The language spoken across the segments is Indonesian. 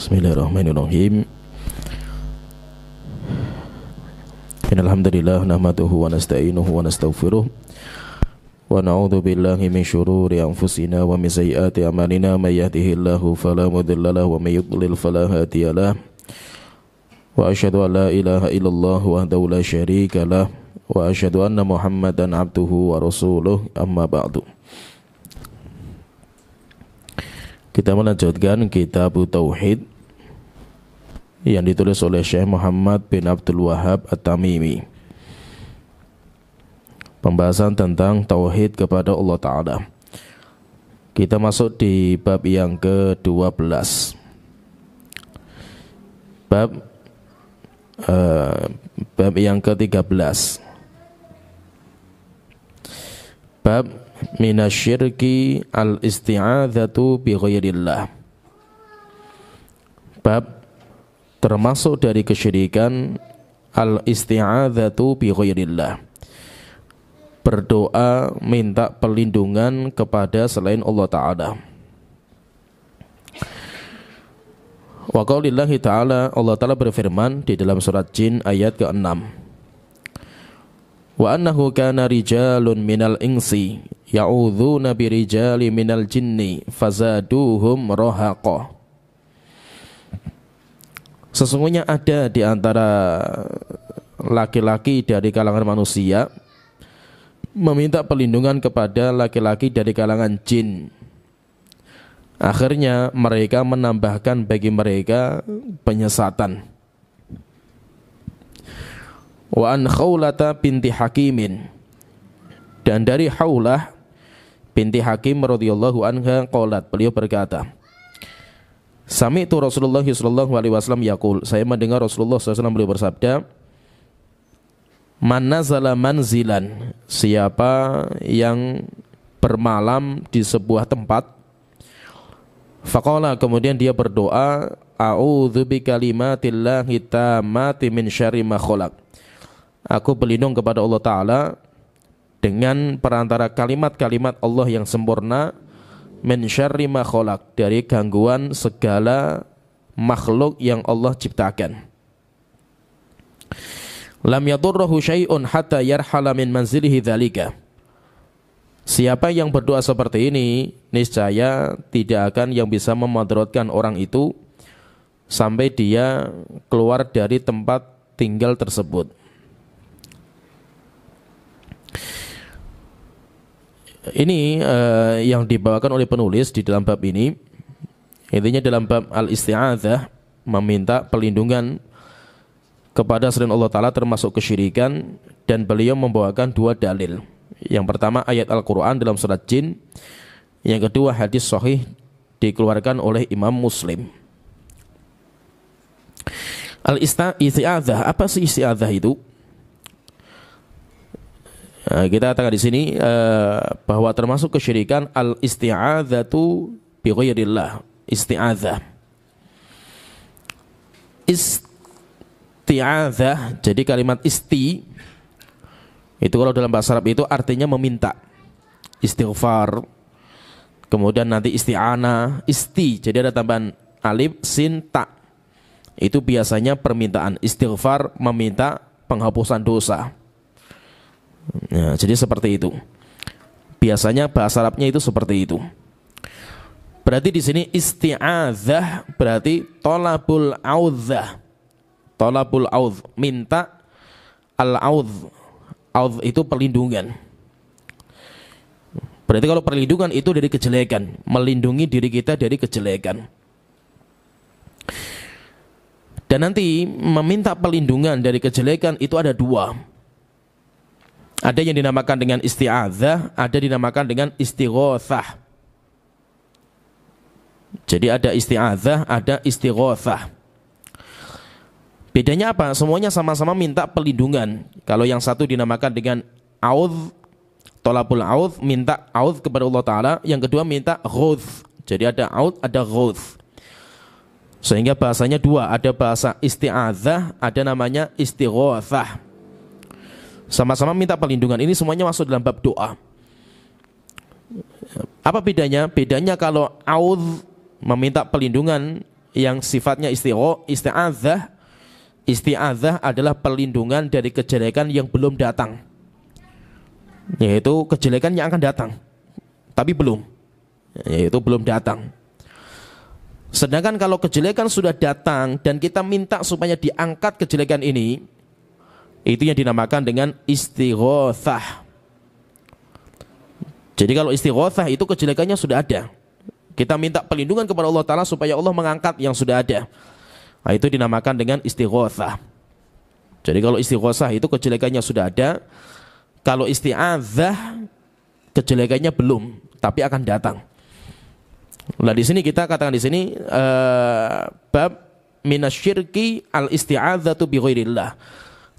Bismillahirrahmanirrahim. Innalhamdulillah nahmaduhu wa nasta'inuhu wa nastaghfiruh wa na'udzu billahi min syururi anfusina wa min sayyiati a'malina may yahdihillahu fala mudilla lahu wa may yudlil fala hadiyalah. Wa asyhadu an la ilaha illallah wahdahu la syarika lah wa asyhadu anna Muhammadan abduhu wa rasuluh, amma ba'du. Kita melanjutkan kitab Tauhid yang ditulis oleh Syekh Muhammad bin Abdul Wahhab At-Tamimi. Pembahasan tentang Tauhid kepada Allah Ta'ala. Kita masuk di bab yang ke-12. Bab yang ke-13. Bab minasyirki al-isti'adzatu bi ghairillah. Bab termasuk dari kesyirikan al-isti'adzatu bi ghairillah, berdoa minta perlindungan kepada selain Allah Ta'ala. Wa qaulillahi ta'ala, Allah Ta'ala berfirman di dalam surat Jin ayat ke-6, wa annahu kana rijalun minal insi ya'udzuuna birijali minal jinni fazaduhum rahaqa. Sesungguhnya ada di antara laki-laki dari kalangan manusia meminta perlindungan kepada laki-laki dari kalangan jin. Akhirnya mereka menambahkan bagi mereka penyesatan. Wa an Khawlata binti Hakimin, dan dari Khawlah binti Hakim radhiyallahu anha qalat, beliau berkata, sami'tu Rasulullah sallallahu alaihi wasallam yaqul, saya mendengar Rasulullah SAW beliau bersabda, man nazala manzilan, siapa yang bermalam di sebuah tempat, faqala, kemudian dia berdoa, a'udzu bikalimatillahi tammati min syarri ma khalaq, aku berlindung kepada Allah Ta'ala dengan perantara kalimat-kalimat Allah yang sempurna, min syarri ma khalaq, dari gangguan segala makhluk yang Allah ciptakan. Lam yadurruhu syai'un hatta yarhala min manzilihi dzalika. Siapa yang berdoa seperti ini, niscaya tidak akan yang bisa memudaratkan orang itu sampai dia keluar dari tempat tinggal tersebut. Ini yang dibawakan oleh penulis di dalam bab ini. Intinya dalam bab al-isti'adzah, meminta perlindungan kepada selain Allah Ta'ala termasuk kesyirikan, dan beliau membawakan dua dalil. Yang pertama ayat Al-Quran dalam surat Jin, yang kedua hadis sahih dikeluarkan oleh Imam Muslim. Al-isti'adzah, apa sih isti'adzah itu? Kita katakan di sini bahwa termasuk kesyirikan al-isti'adzatu bi ghairillah. Isti'adzah. Isti'adzah, jadi kalimat isti itu kalau dalam bahasa Arab itu artinya meminta. Istighfar. Kemudian nanti isti'anah, isti, jadi ada tambahan alif, sin, ta. Itu biasanya permintaan. Istighfar, meminta penghapusan dosa. Nah, jadi seperti itu. Biasanya bahasa Arabnya itu seperti itu. Berarti di sini isti'adzah berarti tolabul audzah. Tolabul audz, minta al-audz. Audz itu perlindungan. Berarti kalau perlindungan itu dari kejelekan, melindungi diri kita dari kejelekan. Dan nanti meminta perlindungan dari kejelekan itu ada dua. Ada yang dinamakan dengan isti'adzah, ada dinamakan dengan istighotsah. Jadi ada isti'adzah, ada istighotsah. Bedanya apa? Semuanya sama-sama minta perlindungan. Kalau yang satu dinamakan dengan audz, tolabul audz, minta audz kepada Allah Ta'ala. Yang kedua minta ghauts. Jadi ada audz, ada ghauts. Sehingga bahasanya dua, ada bahasa isti'adzah, ada namanya istighotsah. Sama-sama minta perlindungan. Ini semuanya masuk dalam bab doa. Apa bedanya? Bedanya kalau audz meminta perlindungan yang sifatnya isti'adzah. Isti'adzah adalah perlindungan dari kejelekan yang belum datang, yaitu kejelekan yang akan datang tapi belum, yaitu belum datang. Sedangkan kalau kejelekan sudah datang dan kita minta supaya diangkat kejelekan ini, itu yang dinamakan dengan istighotsah. Jadi kalau istighotsah itu kejelekannya sudah ada, kita minta perlindungan kepada Allah Ta'ala supaya Allah mengangkat yang sudah ada. Nah, itu dinamakan dengan istighotsah. Jadi kalau istighotsah itu kejelekannya sudah ada. Kalau isti'adzah kejelekannya belum, tapi akan datang. Nah di sini kita katakan di sini bab minasyirki al isti'adzatu bi ghairillah.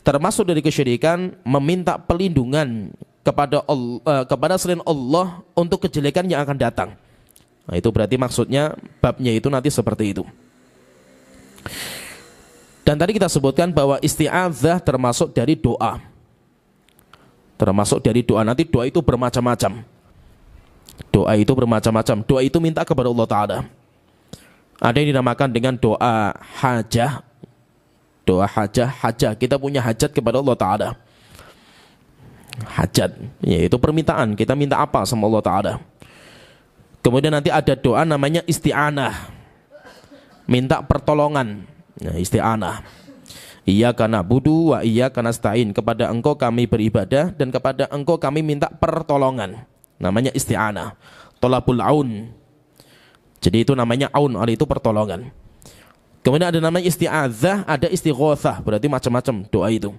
Termasuk dari kesyirikan meminta perlindungan kepada Allah, kepada selain Allah untuk kejelekan yang akan datang. Nah, itu berarti maksudnya babnya itu nanti seperti itu. Dan tadi kita sebutkan bahwa isti'adzah termasuk dari doa. Termasuk dari doa. Nanti doa itu bermacam-macam. Doa itu bermacam-macam. Doa itu minta kepada Allah Ta'ala. Ada yang dinamakan dengan doa hajah. Doa hajah. Kita punya hajat kepada Allah Ta'ala. Hajat, yaitu permintaan. Kita minta apa sama Allah Ta'ala. Kemudian nanti ada doa namanya isti'anah. Minta pertolongan. Nah, isti'anah. Iyyaka na'budu wa iyyaka nasta'in. Kepada engkau kami beribadah dan kepada engkau kami minta pertolongan. Namanya isti'anah. Tolabul aun. Jadi itu namanya aun, itu pertolongan. Kemudian ada namanya isti'adzah, ada istighotsah. Berarti macam-macam doa itu.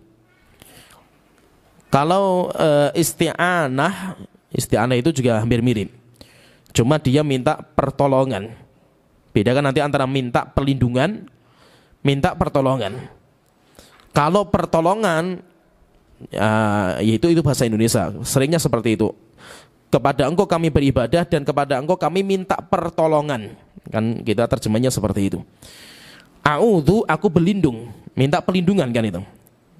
Kalau isti'anah itu juga hampir mirip. Cuma dia minta pertolongan. Bedakan nanti antara minta perlindungan, minta pertolongan. Kalau pertolongan, yaitu itu bahasa Indonesia, seringnya seperti itu. Kepada engkau kami beribadah dan kepada engkau kami minta pertolongan. Kan kita terjemahnya seperti itu. A'udzu, aku berlindung, minta perlindungan kan itu.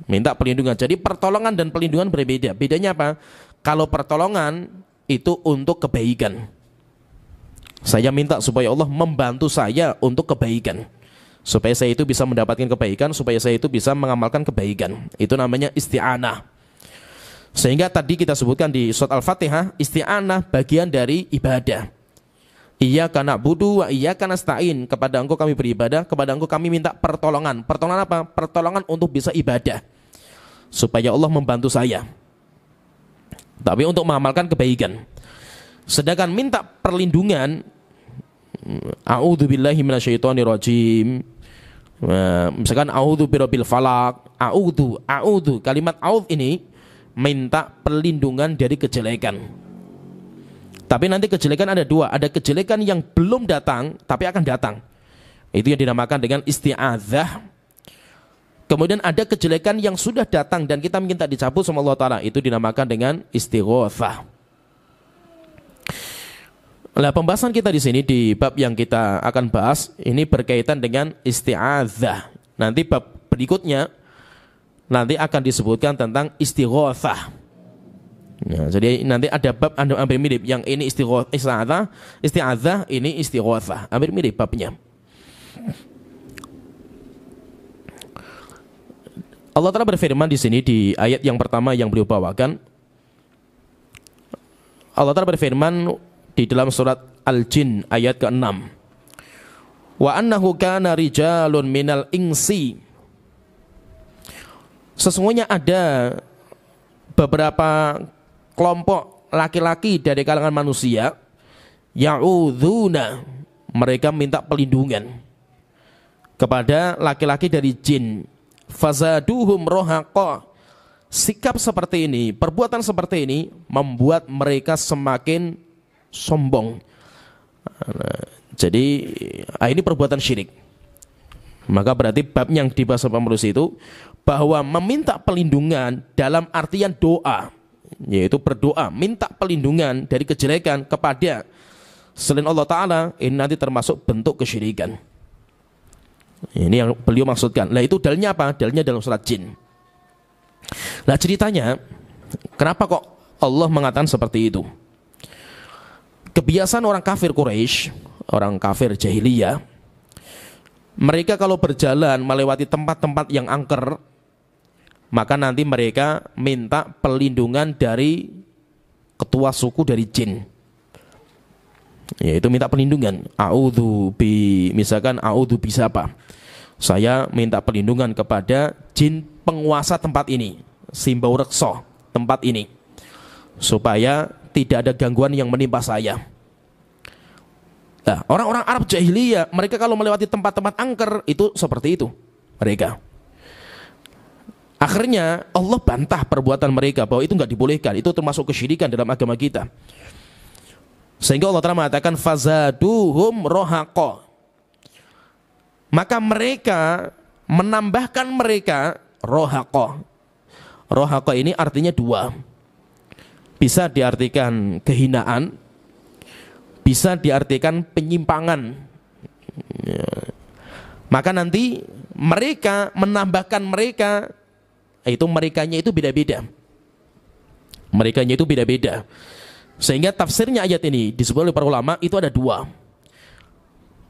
Minta perlindungan. Jadi pertolongan dan perlindungan berbeda. Bedanya apa? Kalau pertolongan itu untuk kebaikan. Saya minta supaya Allah membantu saya untuk kebaikan, supaya saya itu bisa mendapatkan kebaikan, supaya saya itu bisa mengamalkan kebaikan. Itu namanya isti'anah. Sehingga tadi kita sebutkan di surat Al-Fatihah, isti'anah bagian dari ibadah. Iyyaka na'budu wa iyyaka nasta'in. Kepada engkau kami beribadah, kepada engkau kami minta pertolongan. Pertolongan apa? Pertolongan untuk bisa ibadah, supaya Allah membantu saya, tapi untuk mengamalkan kebaikan. Sedangkan minta perlindungan, a'udzu billahi minasyaitonir rajim. Misalkan a'udzu birabbil falaq, a'udzu. Kalimat a'udz ini minta perlindungan dari kejelekan. Tapi nanti kejelekan ada dua, ada kejelekan yang belum datang tapi akan datang. Itu yang dinamakan dengan isti'adzah. Kemudian ada kejelekan yang sudah datang dan kita minta dicabut sama Allah Ta'ala. Itu dinamakan dengan istighotsah. Nah, pembahasan kita di sini di bab yang kita akan bahas ini berkaitan dengan isti'adzah. Nanti bab berikutnya nanti akan disebutkan tentang istighotsah. Ya, jadi nanti ada bab hampir mirip. Yang ini isti'adzah, ini istighotsah. Hampir mirip babnya. Allah Ta'ala berfirman di sini di ayat yang pertama yang beliau bawakan. Allah Ta'ala berfirman di dalam surat Al-Jin ayat ke-6. Wa annahu kana rijalun minal insi. Sesungguhnya ada beberapa kelompok laki-laki dari kalangan manusia, ya'udzuna, mereka minta perlindungan kepada laki-laki dari jin. Fazaduhum rohaqa. Sikap seperti ini, perbuatan seperti ini membuat mereka semakin sombong. Jadi ini perbuatan syirik. Maka berarti bab yang dibahas oleh penulis itu bahwa meminta perlindungan dalam artian doa, yaitu berdoa minta perlindungan dari kejelekan kepada selain Allah Ta'ala, ini nanti termasuk bentuk kesyirikan. Ini yang beliau maksudkan. Nah itu dalilnya apa? Dalilnya dalam surat Jin. Nah ceritanya, kenapa kok Allah mengatakan seperti itu? Kebiasaan orang kafir Quraisy, orang kafir jahiliyah, Mereka kalau berjalan melewati tempat-tempat yang angker, maka nanti mereka minta perlindungan dari ketua suku dari jin. Yaitu minta perlindungan. Misalkan a'udzu bi siapa? Saya minta perlindungan kepada jin penguasa tempat ini, Simbau Reksa tempat ini, supaya tidak ada gangguan yang menimpa saya. Nah, orang-orang Arab jahiliyah, mereka kalau melewati tempat-tempat angker itu seperti itu mereka. Akhirnya Allah bantah perbuatan mereka bahwa itu enggak dibolehkan, itu termasuk kesyirikan dalam agama kita. Sehingga Allah Ta'ala mengatakan fazaduhum rohaqa. Maka mereka menambahkan mereka rohaqa. Rohaqa ini artinya dua. Bisa diartikan kehinaan, bisa diartikan penyimpangan. Maka nanti mereka menambahkan mereka, itu merekanya itu beda-beda. Merekanya itu beda-beda. Sehingga tafsirnya ayat ini disebut oleh para ulama itu ada dua.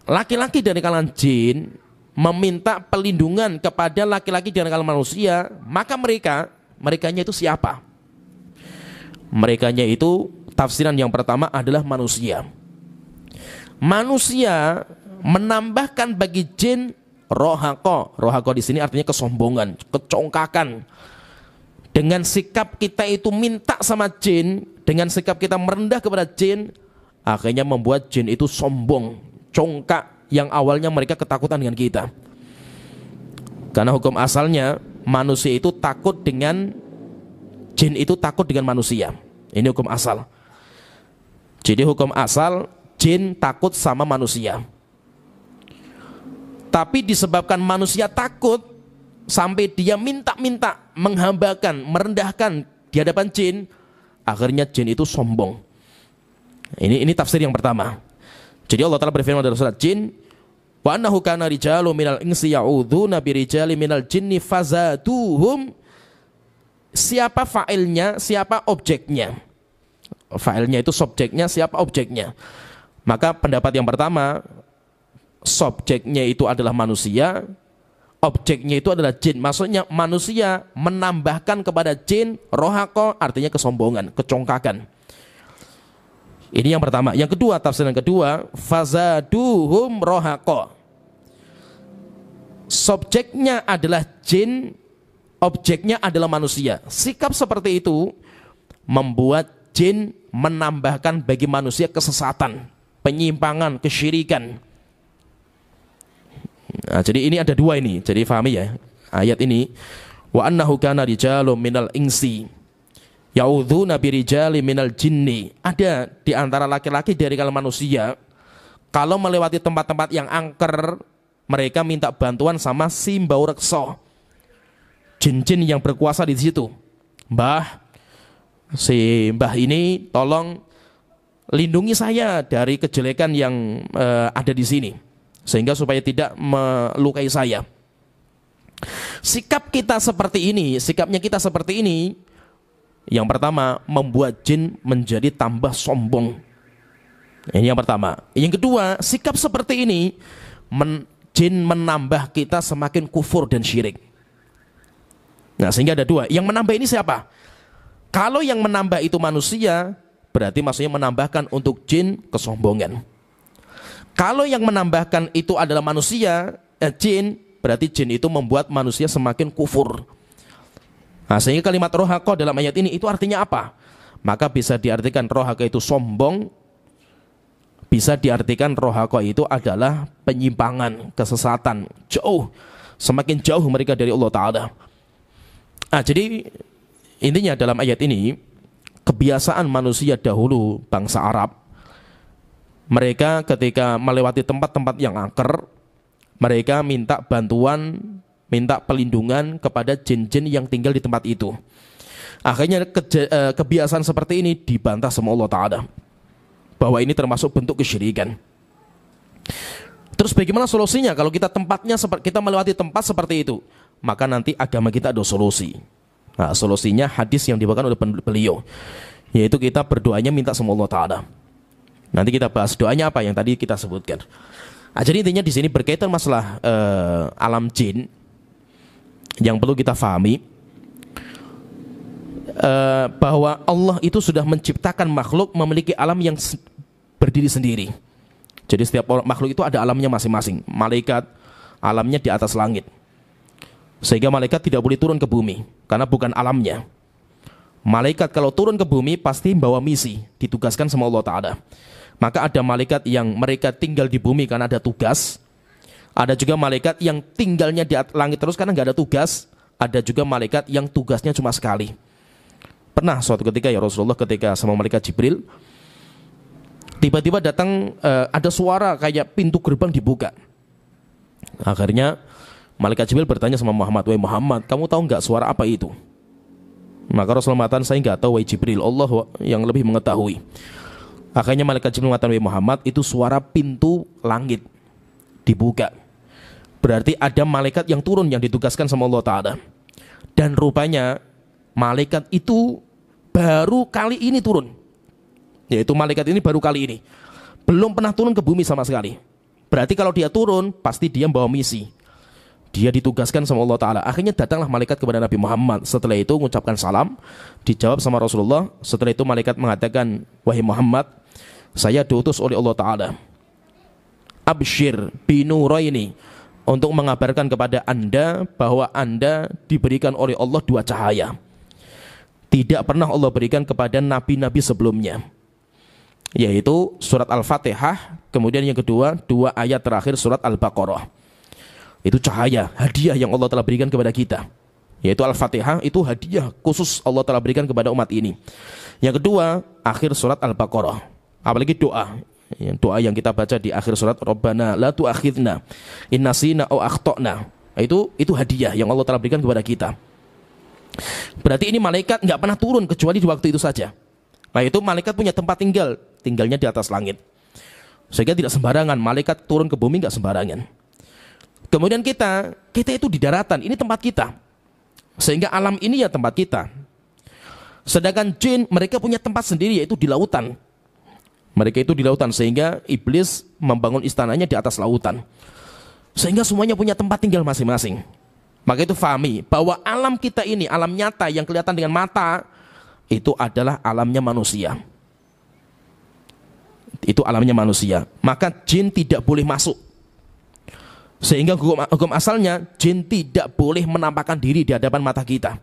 Laki-laki dari kalangan jin meminta perlindungan kepada laki-laki dari kalangan manusia, maka merekanya itu siapa? Merekanya itu tafsiran yang pertama adalah manusia. Manusia menambahkan bagi jin rohako. Rohako di sini artinya kesombongan, kecongkakan. Dengan sikap kita itu minta sama jin, dengan sikap kita merendah kepada jin, akhirnya membuat jin itu sombong, congkak, yang awalnya mereka ketakutan dengan kita. Karena hukum asalnya manusia itu takut dengan jin, itu takut dengan manusia. Ini hukum asal. Jadi hukum asal jin takut sama manusia. Tapi disebabkan manusia takut sampai dia minta-minta, menghambakan, merendahkan di hadapan jin, akhirnya jin itu sombong. Ini tafsir yang pertama. Jadi Allah Ta'ala berfirman dalam surat Jin, wa annahu kana rijalu minal insi ya'udzuuna birijali minal jinni fazaduhum. Siapa fa'ilnya, siapa objeknya? Fa'ilnya itu subjeknya, siapa objeknya? Maka pendapat yang pertama, subjeknya itu adalah manusia, objeknya itu adalah jin. Maksudnya manusia menambahkan kepada jin rohako, artinya kesombongan, kecongkakan. Ini yang pertama. Yang kedua, tafsiran kedua, fazaduhum rohako. Subjeknya adalah jin, objeknya adalah manusia. Sikap seperti itu membuat jin menambahkan bagi manusia kesesatan, penyimpangan, kesyirikan. Nah, jadi ini ada dua ini. Jadi fahami ya ayat ini. Wa annahu kana rijalun minal insi ya'udzuuna birijali minal jinni. Ada di antara laki-laki dari kalangan manusia, kalau melewati tempat-tempat yang angker, mereka minta bantuan sama Simbau Reksa, jin-jin yang berkuasa di situ. Si mbah ini tolong lindungi saya dari kejelekan yang ada di sini, sehingga supaya tidak melukai saya. Sikap kita seperti ini, sikapnya kita seperti ini, yang pertama membuat jin menjadi tambah sombong. Ini yang pertama. Yang kedua, sikap seperti ini jin menambah kita semakin kufur dan syirik. Nah, sehingga ada dua. Yang menambah ini siapa? Kalau yang menambah itu manusia, berarti maksudnya menambahkan untuk jin kesombongan. Kalau yang menambahkan itu adalah manusia, jin, berarti jin itu membuat manusia semakin kufur. Nah, sehingga kalimat rohako dalam ayat ini itu artinya apa? Maka bisa diartikan rohako itu sombong, bisa diartikan rohako itu adalah penyimpangan, kesesatan, jauh, semakin jauh mereka dari Allah Ta'ala. Nah, jadi intinya dalam ayat ini, kebiasaan manusia dahulu bangsa Arab, mereka ketika melewati tempat-tempat yang angker, mereka minta bantuan, minta pelindungan kepada jin-jin yang tinggal di tempat itu. Akhirnya kebiasaan seperti ini dibantah sama Allah Ta'ala, bahwa ini termasuk bentuk kesyirikan. Terus bagaimana solusinya kalau kita melewati tempat seperti itu? Maka nanti agama kita ada solusi. Nah, solusinya hadis yang dibawakan oleh beliau, yaitu kita berdoanya minta sama Allah Ta'ala. Nanti kita bahas doanya apa yang tadi kita sebutkan. Nah, jadi intinya di sini berkaitan masalah alam jin yang perlu kita fahami, bahwa Allah itu sudah menciptakan makhluk memiliki alam yang berdiri sendiri. Jadi setiap makhluk itu ada alamnya masing-masing. Malaikat alamnya di atas langit, sehingga malaikat tidak boleh turun ke bumi karena bukan alamnya. Malaikat kalau turun ke bumi pasti bawa misi, ditugaskan sama Allah Ta'ala. Maka ada malaikat yang mereka tinggal di bumi karena ada tugas. Ada juga malaikat yang tinggalnya di langit terus karena nggak ada tugas. Ada juga malaikat yang tugasnya cuma sekali. Pernah suatu ketika ya Rasulullah ketika sama malaikat Jibril, tiba-tiba datang ada suara kayak pintu gerbang dibuka. Akhirnya malaikat Jibril bertanya sama Muhammad, "Wahai Muhammad, kamu tahu nggak suara apa itu?" Maka Rasulullah mengatakan, "Saya nggak tahu wahai Jibril, Allah yang lebih mengetahui." Akhirnya malaikat Jibril mengatakan, "Wahai Muhammad, itu suara pintu langit dibuka." Berarti ada malaikat yang turun yang ditugaskan sama Allah Ta'ala. Dan rupanya malaikat itu baru kali ini turun. Yaitu malaikat ini baru kali ini. Belum pernah turun ke bumi sama sekali. Berarti kalau dia turun, pasti dia bawa misi. Dia ditugaskan sama Allah Ta'ala. Akhirnya datanglah malaikat kepada Nabi Muhammad. Setelah itu mengucapkan salam, dijawab sama Rasulullah. Setelah itu malaikat mengatakan, "Wahai Muhammad, saya diutus oleh Allah Ta'ala. Abshir binuraini, untuk mengabarkan kepada Anda bahwa Anda diberikan oleh Allah dua cahaya. Tidak pernah Allah berikan kepada nabi-nabi sebelumnya. Yaitu surat Al-Fatihah, kemudian yang kedua, 2 ayat terakhir surat Al-Baqarah. Itu cahaya, hadiah yang Allah telah berikan kepada kita. Yaitu Al-Fatihah, itu hadiah khusus Allah telah berikan kepada umat ini. Yang kedua, akhir surat Al-Baqarah. Apalagi doa yang kita baca di akhir surat, Rabbana la tu'akhidna in nasina aw akhtana. Itu hadiah yang Allah telah berikan kepada kita. Berarti ini malaikat nggak pernah turun kecuali di waktu itu saja. Nah, itu malaikat punya tempat tinggalnya di atas langit. Sehingga tidak sembarangan malaikat turun ke bumi, nggak sembarangan. Kemudian kita itu di daratan, ini tempat kita. Sehingga alam ini ya tempat kita. Sedangkan jin mereka punya tempat sendiri, yaitu di lautan. Mereka itu di lautan, sehingga iblis membangun istananya di atas lautan. Sehingga semuanya punya tempat tinggal masing-masing. Maka itu fahami bahwa alam kita ini, alam nyata yang kelihatan dengan mata, itu adalah alamnya manusia. Itu alamnya manusia. Maka jin tidak boleh masuk. Sehingga hukum asalnya, jin tidak boleh menampakkan diri di hadapan mata kita.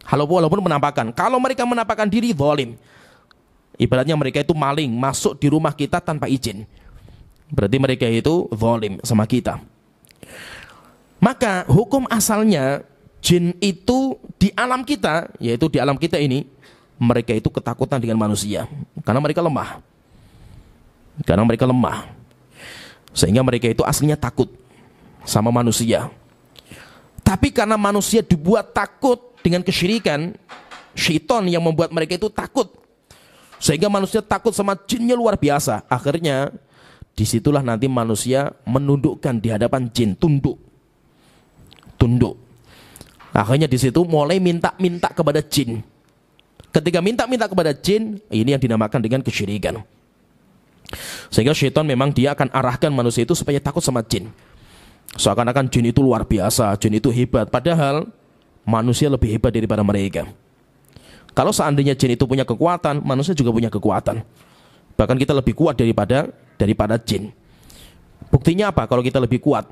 Walaupun menampakkan. Kalau mereka menampakkan diri, zalim. Ibaratnya mereka itu maling, masuk di rumah kita tanpa izin. Berarti mereka itu zalim sama kita. Maka hukum asalnya jin itu di alam kita, yaitu di alam kita ini, mereka itu ketakutan dengan manusia. Karena mereka lemah. Sehingga mereka itu aslinya takut sama manusia. Tapi karena manusia dibuat takut dengan kesyirikan, syaitan yang membuat mereka itu takut. Sehingga manusia takut sama jinnya luar biasa. Akhirnya disitulah nanti manusia menundukkan di hadapan jin, tunduk. Akhirnya disitu mulai minta-minta kepada jin. Ketika minta-minta kepada jin, ini yang dinamakan dengan kesyirikan. Sehingga syaitan memang dia akan arahkan manusia itu supaya takut sama jin. Seakan-akan jin itu luar biasa, jin itu hebat. Padahal manusia lebih hebat daripada mereka. Kalau seandainya jin itu punya kekuatan, manusia juga punya kekuatan. Bahkan kita lebih kuat daripada jin. Buktinya apa kalau kita lebih kuat?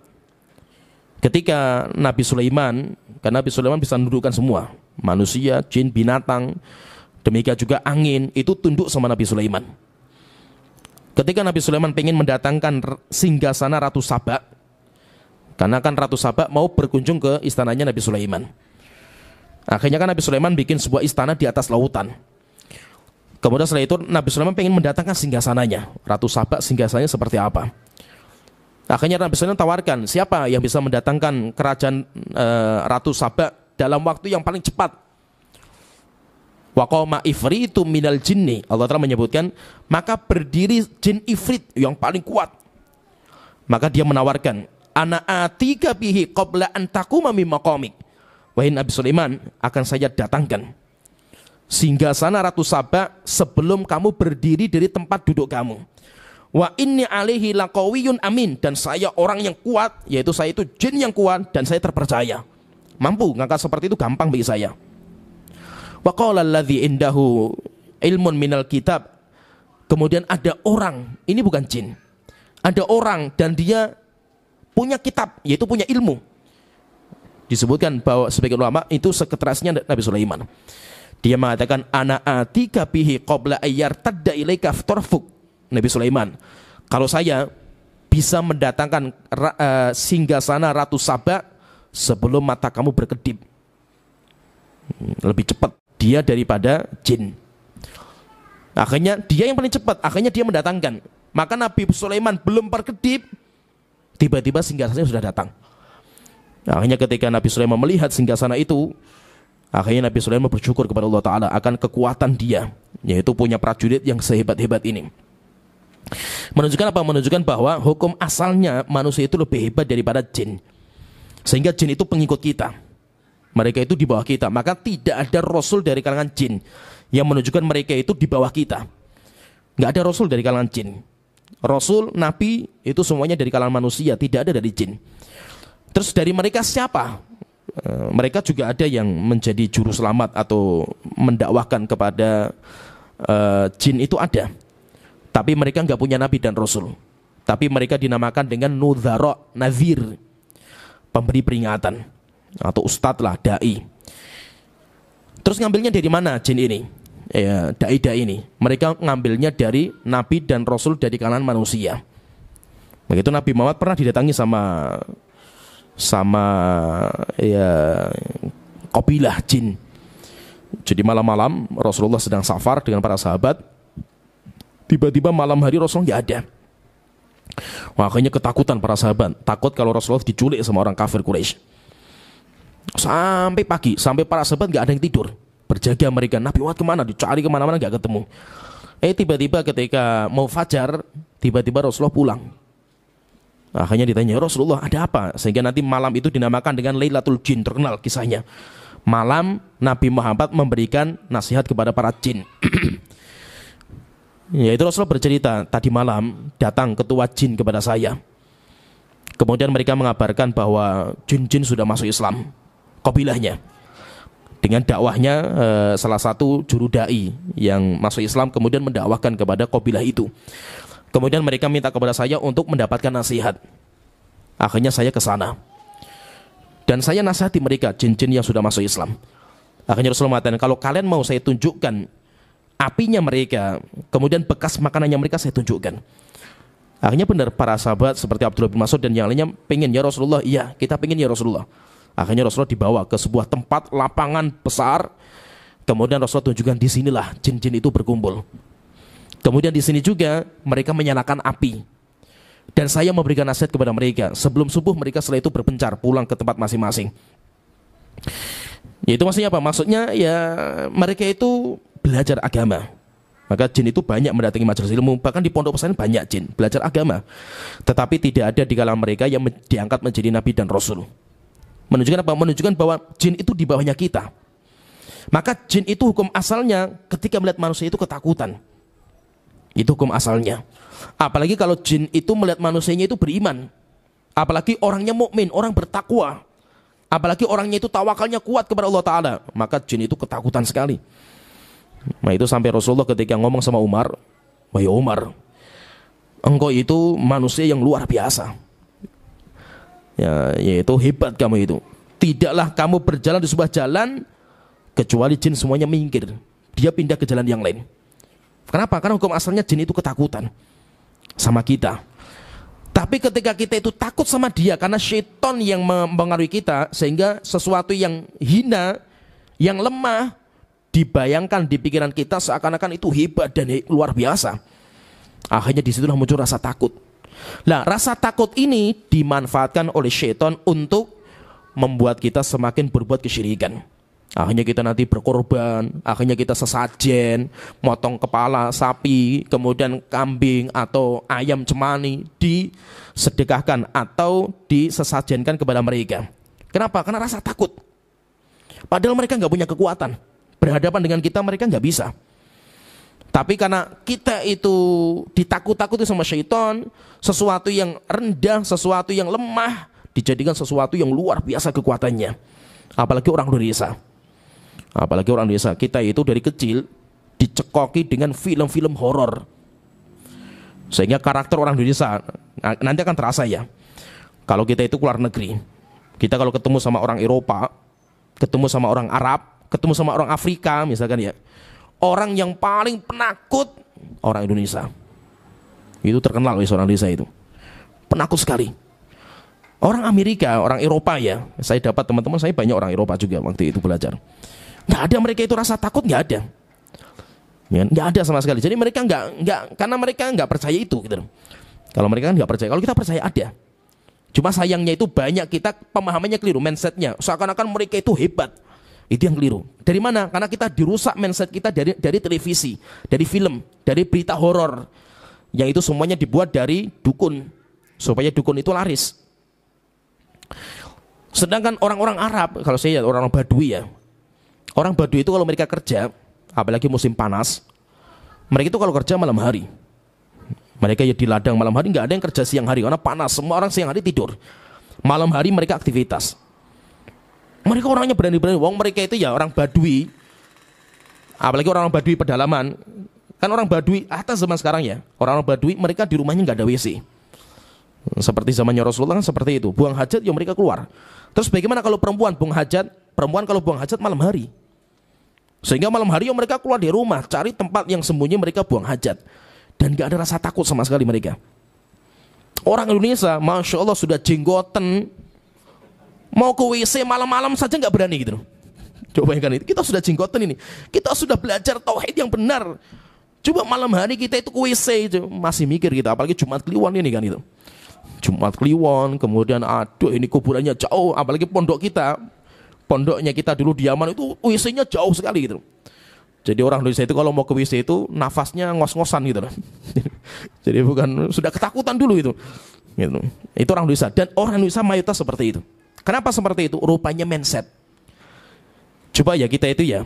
Ketika Nabi Sulaiman, karena Nabi Sulaiman bisa menundukkan semua, manusia, jin, binatang, demikian juga angin, itu tunduk sama Nabi Sulaiman. Ketika Nabi Sulaiman ingin mendatangkan singgasana Ratu Saba, karena kan Ratu Saba mau berkunjung ke istananya Nabi Sulaiman. Akhirnya kan Nabi Sulaiman bikin sebuah istana di atas lautan. Kemudian setelah itu Nabi Sulaiman ingin mendatangkan singgasananya. Ratu Saba singgasananya seperti apa? Akhirnya Nabi Sulaiman tawarkan, siapa yang bisa mendatangkan kerajaan Ratu Saba dalam waktu yang paling cepat? Wa qama ifritu minal jinni. Allah Ta'ala menyebutkan, maka berdiri jin ifrit yang paling kuat. Maka dia menawarkan, ana atika bihi qabla an taquma min maqamik. Wahai Nabi Sulaiman, akan saya datangkan singgasana Ratu Saba sebelum kamu berdiri dari tempat duduk kamu. Wa inni alaihi laqawiyyun amin, dan saya orang yang kuat, yaitu saya itu jin yang kuat dan saya terpercaya. Mampu ngangkat seperti itu, gampang bagi saya. Wa qala alladzi indahu ilmun minal kitab. Kemudian ada orang, ini bukan jin. Ada orang dan dia punya kitab, yaitu punya ilmu. Disebutkan bahwa sebagian ulama itu seketerasnya Nabi Sulaiman. Dia mengatakan ana atika bihi qabla ayyar tadda ilaika aftarfuk. Nabi Sulaiman, kalau saya bisa mendatangkan singgasana Ratu Saba sebelum mata kamu berkedip. Lebih cepat dia daripada jin. Akhirnya dia yang paling cepat, akhirnya dia mendatangkan. Maka Nabi Sulaiman belum berkedip, tiba-tiba singgasana sudah datang. Akhirnya ketika Nabi Sulaiman melihat singgasana itu, akhirnya Nabi Sulaiman bersyukur kepada Allah Ta'ala akan kekuatan dia, yaitu punya prajurit yang sehebat-hebat ini. Menunjukkan apa? Menunjukkan bahwa hukum asalnya manusia itu lebih hebat daripada jin. Sehingga jin itu pengikut kita, mereka itu di bawah kita. Maka tidak ada rasul dari kalangan jin yang menunjukkan mereka itu di bawah kita. Nggak ada rasul dari kalangan jin. Rasul, nabi itu semuanya dari kalangan manusia, tidak ada dari jin. Terus dari mereka siapa? Mereka juga ada yang menjadi juru selamat atau mendakwahkan kepada jin itu ada. Tapi mereka nggak punya nabi dan rasul. Tapi mereka dinamakan dengan nudhara, nazir, pemberi peringatan, atau ustadz lah, dai. Terus ngambilnya dari mana jin ini? Ya, dai-dai ini. Mereka ngambilnya dari nabi dan rasul dari kalangan manusia. Begitu Nabi Muhammad pernah didatangi sama ya kabilah jin. Jadi malam-malam Rasulullah sedang safar dengan para sahabat. Tiba-tiba malam hari Rasulullah nggak ada. Makanya ketakutan para sahabat, takut kalau Rasulullah diculik sama orang kafir Quraisy. Sampai pagi, sampai para sahabat nggak ada yang tidur, berjaga mereka. Nabi Muhammad kemana? Dicari kemana-mana nggak ketemu. Tiba-tiba ketika mau fajar, tiba-tiba Rasulullah pulang. Akhirnya ditanya, ya Rasulullah ada apa? Sehingga nanti malam itu dinamakan dengan Lailatul Jin, terkenal kisahnya. Malam Nabi Muhammad memberikan nasihat kepada para jin. Yaitu Rasulullah bercerita, tadi malam datang ketua jin kepada saya. Kemudian mereka mengabarkan bahwa jin-jin sudah masuk Islam, kabilahnya. Dengan dakwahnya salah satu juru dai yang masuk Islam kemudian mendakwahkan kepada kabilah itu. Kemudian mereka minta kepada saya untuk mendapatkan nasihat. Akhirnya saya ke sana. Dan saya nasihati mereka, jin-jin yang sudah masuk Islam. Akhirnya Rasulullah mengatakan, kalau kalian mau saya tunjukkan apinya mereka, kemudian bekas makanannya mereka saya tunjukkan. Akhirnya benar para sahabat seperti Abdullah bin Mas'ud dan yang lainnya pengen, ya Rasulullah, iya kita pengen ya Rasulullah. Akhirnya Rasulullah dibawa ke sebuah tempat lapangan besar. Kemudian Rasulullah tunjukkan, di sinilah jin-jin itu berkumpul. Kemudian di sini juga mereka menyalakan api. Dan saya memberikan nasihat kepada mereka. Sebelum subuh mereka setelah itu berpencar pulang ke tempat masing-masing. Itu maksudnya apa? Maksudnya ya mereka itu belajar agama. Maka jin itu banyak mendatangi majelis ilmu. Bahkan di pondok pesantren banyak jin belajar agama. Tetapi tidak ada di kalangan mereka yang diangkat menjadi nabi dan rasul. Menunjukkan apa? Menunjukkan bahwa jin itu di bawahnya kita. Maka jin itu hukum asalnya ketika melihat manusia itu ketakutan. Itu hukum asalnya. Apalagi kalau jin itu melihat manusianya itu beriman. Apalagi orangnya mukmin, orang bertakwa. Apalagi orangnya itu tawakalnya kuat kepada Allah Ta'ala. Maka jin itu ketakutan sekali. Nah itu sampai Rasulullah ketika ngomong sama Umar, wahai Umar, engkau itu manusia yang luar biasa. Ya, yaitu hebat kamu itu. Tidaklah kamu berjalan di sebuah jalan kecuali jin semuanya minggir. Dia pindah ke jalan yang lain. Kenapa? Karena hukum asalnya jin itu ketakutan sama kita. Tapi ketika kita itu takut sama dia karena syaitan yang mempengaruhi kita, sehingga sesuatu yang hina, yang lemah dibayangkan di pikiran kita seakan-akan itu hebat dan luar biasa. Akhirnya disitulah muncul rasa takut. Nah, rasa takut ini dimanfaatkan oleh syaitan untuk membuat kita semakin berbuat kesyirikan. Akhirnya kita nanti berkorban, akhirnya kita sesajen, motong kepala sapi, kemudian kambing atau ayam cemani disedekahkan atau disesajenkan kepada mereka. Kenapa? Karena rasa takut. Padahal mereka nggak punya kekuatan. Berhadapan dengan kita mereka nggak bisa. Tapi karena kita itu ditakut-takuti sama syaitan, sesuatu yang rendah, sesuatu yang lemah dijadikan sesuatu yang luar biasa kekuatannya. Apalagi orang Indonesia. Apalagi orang Indonesia, kita itu dari kecil dicekoki dengan film-film horor. Sehingga karakter orang Indonesia nanti akan terasa ya. Kalau kita itu keluar negeri, kita kalau ketemu sama orang Eropa, ketemu sama orang Arab, ketemu sama orang Afrika misalkan ya, orang yang paling penakut orang Indonesia. Itu terkenal oleh orang Indonesia itu. Penakut sekali. Orang Amerika, orang Eropa ya, saya dapat teman-teman saya banyak orang Eropa juga waktu itu belajar. Nggak ada mereka itu rasa takut, nggak ada. Ya, nggak ada sama sekali. Jadi mereka nggak karena mereka nggak percaya itu gitu. Kalau mereka kan nggak percaya, kalau kita percaya ada. Cuma sayangnya itu banyak kita pemahamannya keliru, mindsetnya. Seakan-akan mereka itu hebat. Itu yang keliru. Dari mana? Karena kita dirusak mindset kita dari televisi, dari film, dari berita horor. Yang itu semuanya dibuat dari dukun. Supaya dukun itu laris. Sedangkan orang-orang Arab, kalau saya lihat orang-orang Badui ya. Orang Badui itu kalau mereka kerja, apalagi musim panas, mereka itu kalau kerja malam hari. Mereka ya di ladang malam hari, nggak ada yang kerja siang hari karena panas. Semua orang siang hari tidur. Malam hari mereka aktivitas. Mereka orangnya berani-berani. Wong mereka itu ya orang Badui. Apalagi orang Badui pedalaman. Kan orang Badui atas zaman sekarang ya. Orang Badui mereka di rumahnya nggak ada WC. Seperti zamannya Rasulullah kan seperti itu. Buang hajat ya mereka keluar. Terus bagaimana kalau perempuan buang hajat? Perempuan kalau buang hajat malam hari. Sehingga malam hari mereka keluar dari rumah, cari tempat yang sembunyi mereka buang hajat. Dan gak ada rasa takut sama sekali mereka. Orang Indonesia, Masya Allah sudah jenggoten, mau ke WC malam-malam saja gak berani gitu. Coba bayangkan itu, kita sudah jenggoten ini. Kita sudah belajar tauhid yang benar. Coba malam hari kita itu ke WC itu, masih mikir kita, apalagi Jumat Kliwon ini kan itu. Jumat Kliwon, kemudian aduh ini kuburannya jauh, apalagi pondok kita. Pondoknya kita dulu di Yaman itu WC-nya jauh sekali gitu. Jadi orang Indonesia itu kalau mau ke WC itu nafasnya ngos-ngosan gitu. Jadi bukan, sudah ketakutan dulu itu. Gitu. Itu orang Indonesia. Dan orang Indonesia mayoritas seperti itu. Kenapa seperti itu? Rupanya mindset. Coba ya kita itu ya,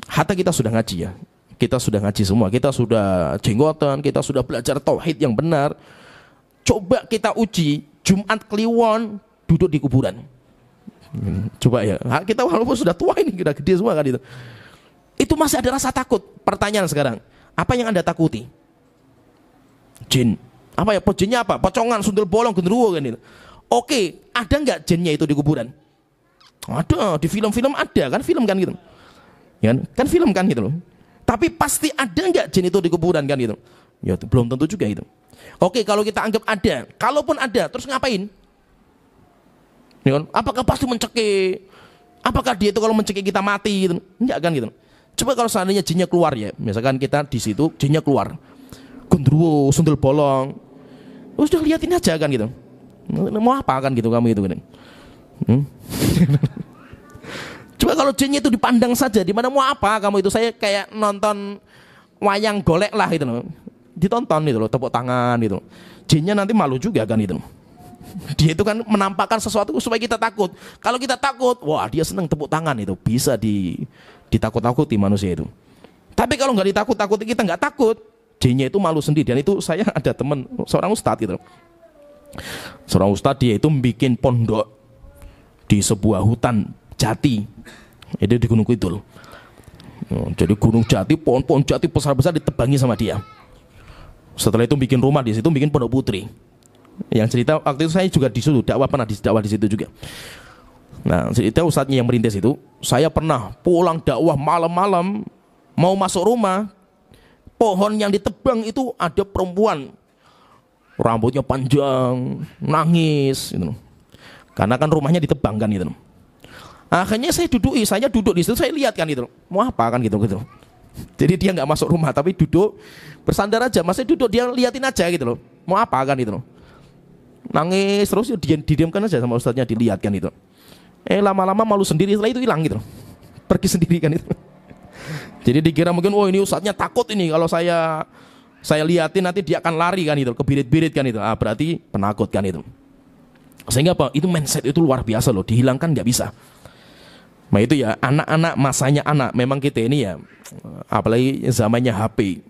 hatta kita sudah ngaji ya. Kita sudah ngaji semua. Kita sudah jenggotan, kita sudah belajar tauhid yang benar. Coba kita uji Jumat Kliwon duduk di kuburan. Coba ya, kita walaupun sudah tua ini, sudah gede semua kan itu masih ada rasa takut. Pertanyaan sekarang, apa yang Anda takuti? Jin. Apa ya? Jinnya apa? Pocongan, sundel bolong, genderuwo kan itu. Oke, ada nggak jinnya itu di kuburan? Ada, di film-film ada kan, film kan gitu. Kan film kan gitu loh. Tapi pasti ada nggak jin itu di kuburan kan gitu? Ya belum tentu juga itu. Oke, kalau kita anggap ada, kalaupun ada, terus ngapain? Apakah pasti mencekik? Apakah dia itu kalau mencekik kita mati gitu? Enggak kan gitu. Coba kalau seandainya jinnya keluar ya, misalkan kita di situ jinnya keluar, gendruwo, sundel bolong, sudah liatin aja kan gitu. Mau apa kan gitu kamu itu kan? Coba kalau jinnya itu dipandang saja, di mana mau apa kamu itu? Saya kayak nonton wayang golek lah gitu loh. Ditonton gitu loh, tepuk tangan gitu. Jinnya nanti malu juga kan itu. Dia itu kan menampakkan sesuatu supaya kita takut. Kalau kita takut, wah dia senang tepuk tangan itu. Bisa ditakut-takuti manusia itu. Tapi kalau nggak ditakut-takuti, kita nggak takut, jinnya itu malu sendiri. Dan itu saya ada teman, seorang ustadz gitu. Seorang ustadz dia itu bikin pondok di sebuah hutan jati. Itu di Gunung Kidul. Jadi Gunung Jati, pohon-pohon jati besar-besar ditebangi sama dia. Setelah itu bikin rumah di situ, bikin pondok putri. Yang cerita waktu itu saya juga disuruh dakwah, pernah dakwah di situ juga. Nah, cerita ustadznya yang merintis itu, saya pernah pulang dakwah malam-malam, mau masuk rumah, pohon yang ditebang itu ada perempuan, rambutnya panjang, nangis, gitu. Karena kan rumahnya ditebang kan gitu. Akhirnya saya duduk di situ, saya lihat kan gitu, mau apa kan gitu. Jadi dia nggak masuk rumah, tapi duduk bersandar aja, masih duduk dia liatin aja gitu loh, mau apa kan gitu loh. Nangis terus didiamkan aja sama ustadznya, dilihatkan itu. Lama-lama malu sendiri, setelah itu hilang gitu. Pergi sendiri kan itu. Jadi dikira mungkin oh ini ustadznya takut ini kalau saya liatin nanti dia akan lari kan itu, kebirit-birit kan itu. Berarti penakut kan itu. Sehingga apa? Itu mindset itu luar biasa loh, dihilangkan nggak bisa. Nah itu ya anak-anak, masanya anak. Memang kita ini ya, apalagi zamannya HP.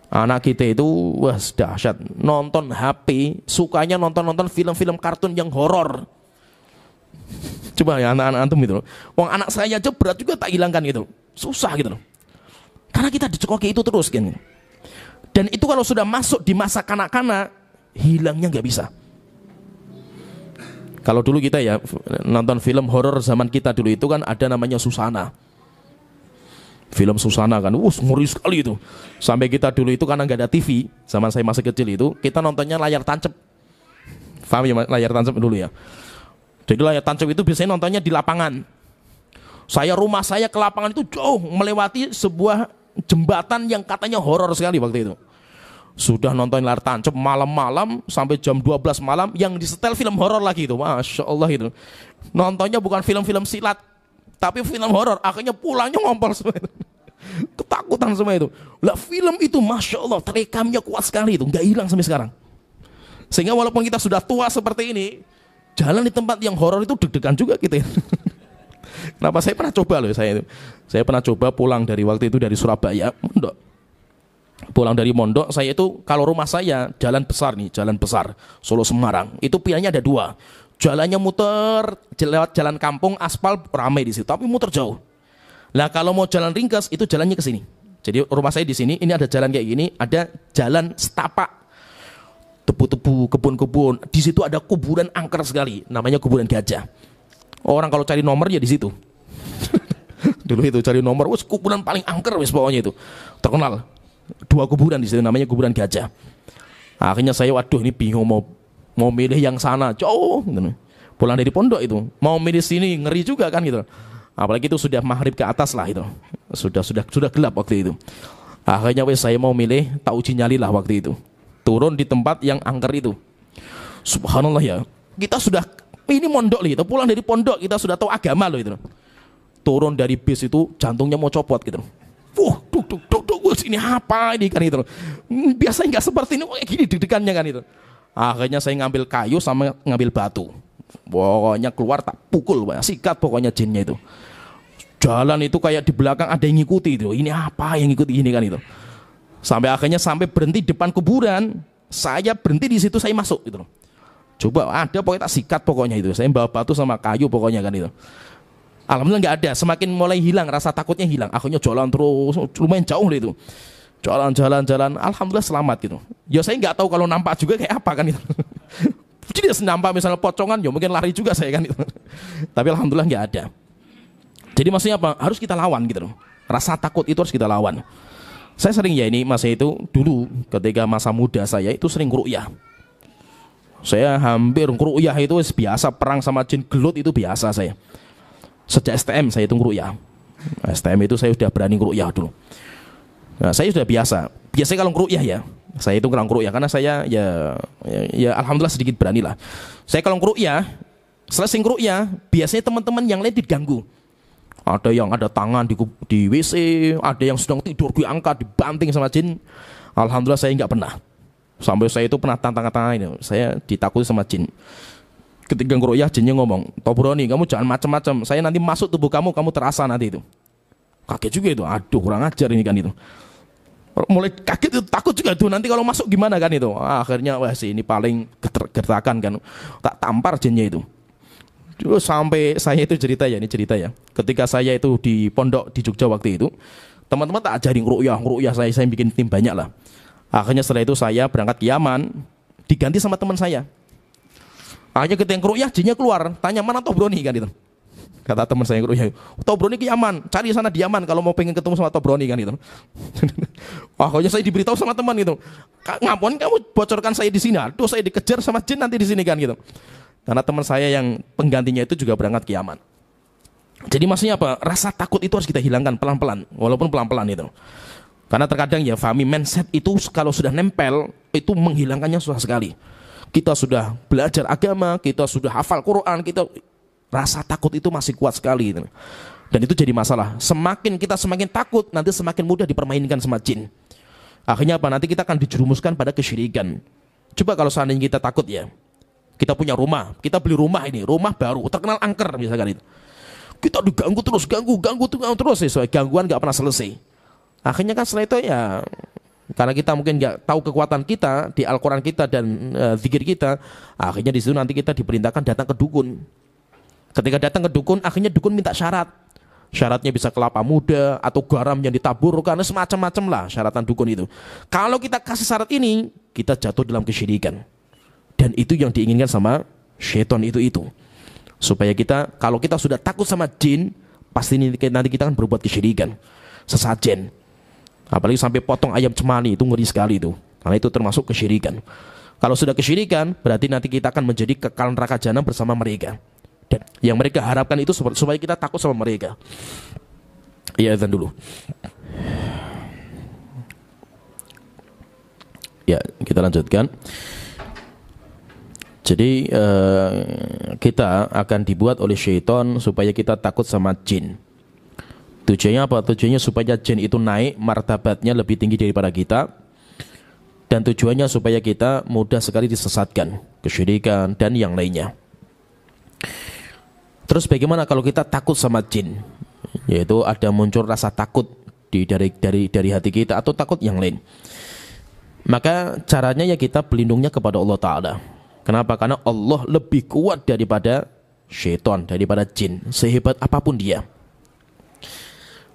Anak kita itu wah dahsyat, nonton HP, sukanya nonton film-film kartun yang horor. Coba ya anak-anak antum gitu loh. Wong anak saya aja berat juga tak hilangkan gitu. Susah gitu loh. Karena kita dicekoki itu terus kan. Dan itu kalau sudah masuk di masa kanak-kanak, hilangnya nggak bisa. Kalau dulu kita ya nonton film horor zaman kita dulu itu kan ada namanya Susana. Film Susana kan, ngeri sekali itu. Sampai kita dulu itu karena nggak ada TV, zaman saya masih kecil itu, kita nontonnya layar tancap. Paham ya layar tancap dulu ya? Jadi layar tancap itu biasanya nontonnya di lapangan. Rumah saya ke lapangan itu jauh, melewati sebuah jembatan yang katanya horor sekali waktu itu. Sudah nonton layar tancap malam-malam sampai jam 12 malam, yang disetel film horor lagi itu. Masya Allah itu. Nontonnya bukan film-film silat, tapi film horor, akhirnya pulangnya ngompol semua itu. Ketakutan semua itu. Lah film itu Masya Allah terekamnya kuat sekali itu, nggak hilang sampai sekarang. Sehingga walaupun kita sudah tua seperti ini, jalan di tempat yang horor itu deg-degan juga kita. Kenapa saya pernah coba loh saya itu. Saya pernah coba pulang dari waktu itu dari Surabaya, Mondok. Pulang dari Mondok, saya itu kalau rumah saya jalan besar nih, jalan besar Solo Semarang. Itu pilihannya ada dua. Jalannya muter lewat jalan kampung aspal ramai di situ, tapi muter jauh. Lah kalau mau jalan ringkas itu jalannya ke sini. Jadi rumah saya di sini, ini ada jalan kayak gini, ada jalan setapak, tebu-tebu, kebun-kebun. Di situ ada kuburan angker sekali, namanya kuburan gajah. Orang kalau cari nomor ya di situ. Dulu itu cari nomor, wes kuburan paling angker wes pokoknya itu. Terkenal. Dua kuburan di situ namanya kuburan gajah. Akhirnya saya waduh ini bingung mau milih yang sana jauh gitu. Pulang dari pondok itu mau milih sini ngeri juga kan gitu. Apalagi itu sudah maghrib ke atas lah itu. Sudah gelap waktu itu. Akhirnya wes saya mau milih tak uji nyali lah waktu itu. Turun di tempat yang angker itu. Subhanallah ya. Kita sudah ini mondok loh itu. Pulang dari pondok kita sudah tahu agama loh itu. Turun dari bis itu jantungnya mau copot gitu. Duk, ini apa ini kan itu. Biasanya nggak seperti ini, kayak gini deg-degannya kan itu. Akhirnya saya ngambil kayu sama ngambil batu. Pokoknya keluar tak pukul, sikat pokoknya jinnya itu. Jalan itu kayak di belakang ada yang ngikuti itu. Ini apa yang ngikuti ini kan itu. Sampai akhirnya berhenti depan kuburan. Saya berhenti di situ, saya masuk gitu. Coba ada pokoknya tak sikat pokoknya itu. Saya bawa batu sama kayu pokoknya kan itu. Alhamdulillah nggak ada. Semakin mulai hilang rasa takutnya hilang. Akhirnya jalan terus lumayan jauh itu. Jalan. Alhamdulillah selamat gitu. Ya saya nggak tahu kalau nampak juga kayak apa kan itu. Jadi nampak misalnya pocongan, ya mungkin lari juga saya kan itu. Tapi alhamdulillah nggak ada. Jadi maksudnya apa? Harus kita lawan gitu loh. Rasa takut itu harus kita lawan. Saya sering ya ini masa itu dulu ketika masa muda saya itu sering ru'yah. Saya hampir ru'yah itu biasa, perang sama jin gelut itu biasa saya. Sejak STM saya itu ngeru'yah. STM itu saya sudah berani ngeru'yah dulu. Nah, saya sudah biasa. Biasanya kalau ngeru'yah ya, saya itu kalau ngeru'yah karena saya ya alhamdulillah sedikit berani lah. Saya kalau ngeru'yah, selesai ngeru'yah, biasanya teman-teman yang lain diganggu. Ada yang ada tangan di WC, ada yang sedang tidur diangkat, dibanting sama jin. Alhamdulillah saya nggak pernah. Sampai saya itu pernah tantangan ini, saya ditakuti sama jin. Ketika ngeru'yah jinnya ngomong, Tobroni kamu jangan macam-macam, saya nanti masuk tubuh kamu terasa nanti itu. Kaget juga itu, aduh kurang ajar ini kan itu. Mulai kaget itu, takut juga tuh nanti kalau masuk gimana kan itu. Akhirnya wah sih ini paling gertakan kan, tak tampar jinnya itu. Terus sampai saya itu cerita ya, ketika saya itu di pondok di Jogja waktu itu, teman-teman tak ajarin ngeru'yah saya bikin tim banyak lah. Akhirnya setelah itu saya berangkat ke Yaman, diganti sama teman saya. Akhirnya ketika ngeru'yah jinnya keluar, tanya mana Tobroni kan itu. Kata teman saya ngeru'yah, Tobroni ke Yaman, cari sana di Yaman kalau mau pengen ketemu sama Tobroni kan itu. Akhirnya saya diberitahu sama teman itu, ngapain kamu bocorkan saya di sini? Aduh saya dikejar sama jin nanti di sini kan gitu. Karena teman saya yang penggantinya itu juga berangkat ke Yaman. Jadi maksudnya apa? Rasa takut itu harus kita hilangkan pelan-pelan, walaupun pelan-pelan itu. Karena terkadang ya Fahmi, mindset itu kalau sudah nempel itu menghilangkannya susah sekali. Kita sudah belajar agama, kita sudah hafal Quran, kita rasa takut itu masih kuat sekali gitu. Dan itu jadi masalah. Semakin kita semakin takut, nanti semakin mudah dipermainkan sama jin. Akhirnya apa? Nanti kita akan dijerumuskan pada kesyirikan. Coba kalau seandainya kita takut ya, kita punya rumah, kita beli rumah ini, rumah baru, terkenal angker misalkan itu. Kita diganggu terus, ganggu terus, gangguan gak pernah selesai. Akhirnya kan setelah itu ya Karena kita mungkin nggak tahu kekuatan kita di Al-Quran kita dan zikir kita, akhirnya di situ nanti kita diperintahkan datang ke dukun. Ketika datang ke dukun, akhirnya dukun minta syarat. Syaratnya bisa kelapa muda atau garam yang ditaburkan, semacam-macam lah syaratan dukun itu. Kalau kita kasih syarat ini, kita jatuh dalam kesyirikan. Dan itu yang diinginkan sama syaitan itu. Supaya kita, kalau kita sudah takut sama jin, pasti nanti kita akan berbuat kesyirikan, sesajen. Apalagi sampai potong ayam cemani, itu ngeri sekali itu. Karena itu termasuk kesyirikan. Kalau sudah kesyirikan, berarti nanti kita akan menjadi kekal neraka jahanam bersama mereka. Dan yang mereka harapkan itu supaya kita takut sama mereka. Ya, azan dulu. Ya, kita lanjutkan. Jadi kita akan dibuat oleh syaitan supaya kita takut sama jin. Tujuannya apa? Tujuannya supaya jin itu naik martabatnya lebih tinggi daripada kita. Dan tujuannya supaya kita mudah sekali disesatkan, kesyirikan dan yang lainnya. Terus bagaimana kalau kita takut sama jin? Yaitu ada muncul rasa takut dari hati kita atau takut yang lain. Maka caranya ya kita berlindungnya kepada Allah Ta'ala. Kenapa? Karena Allah lebih kuat daripada syaitan, daripada jin, sehebat apapun dia.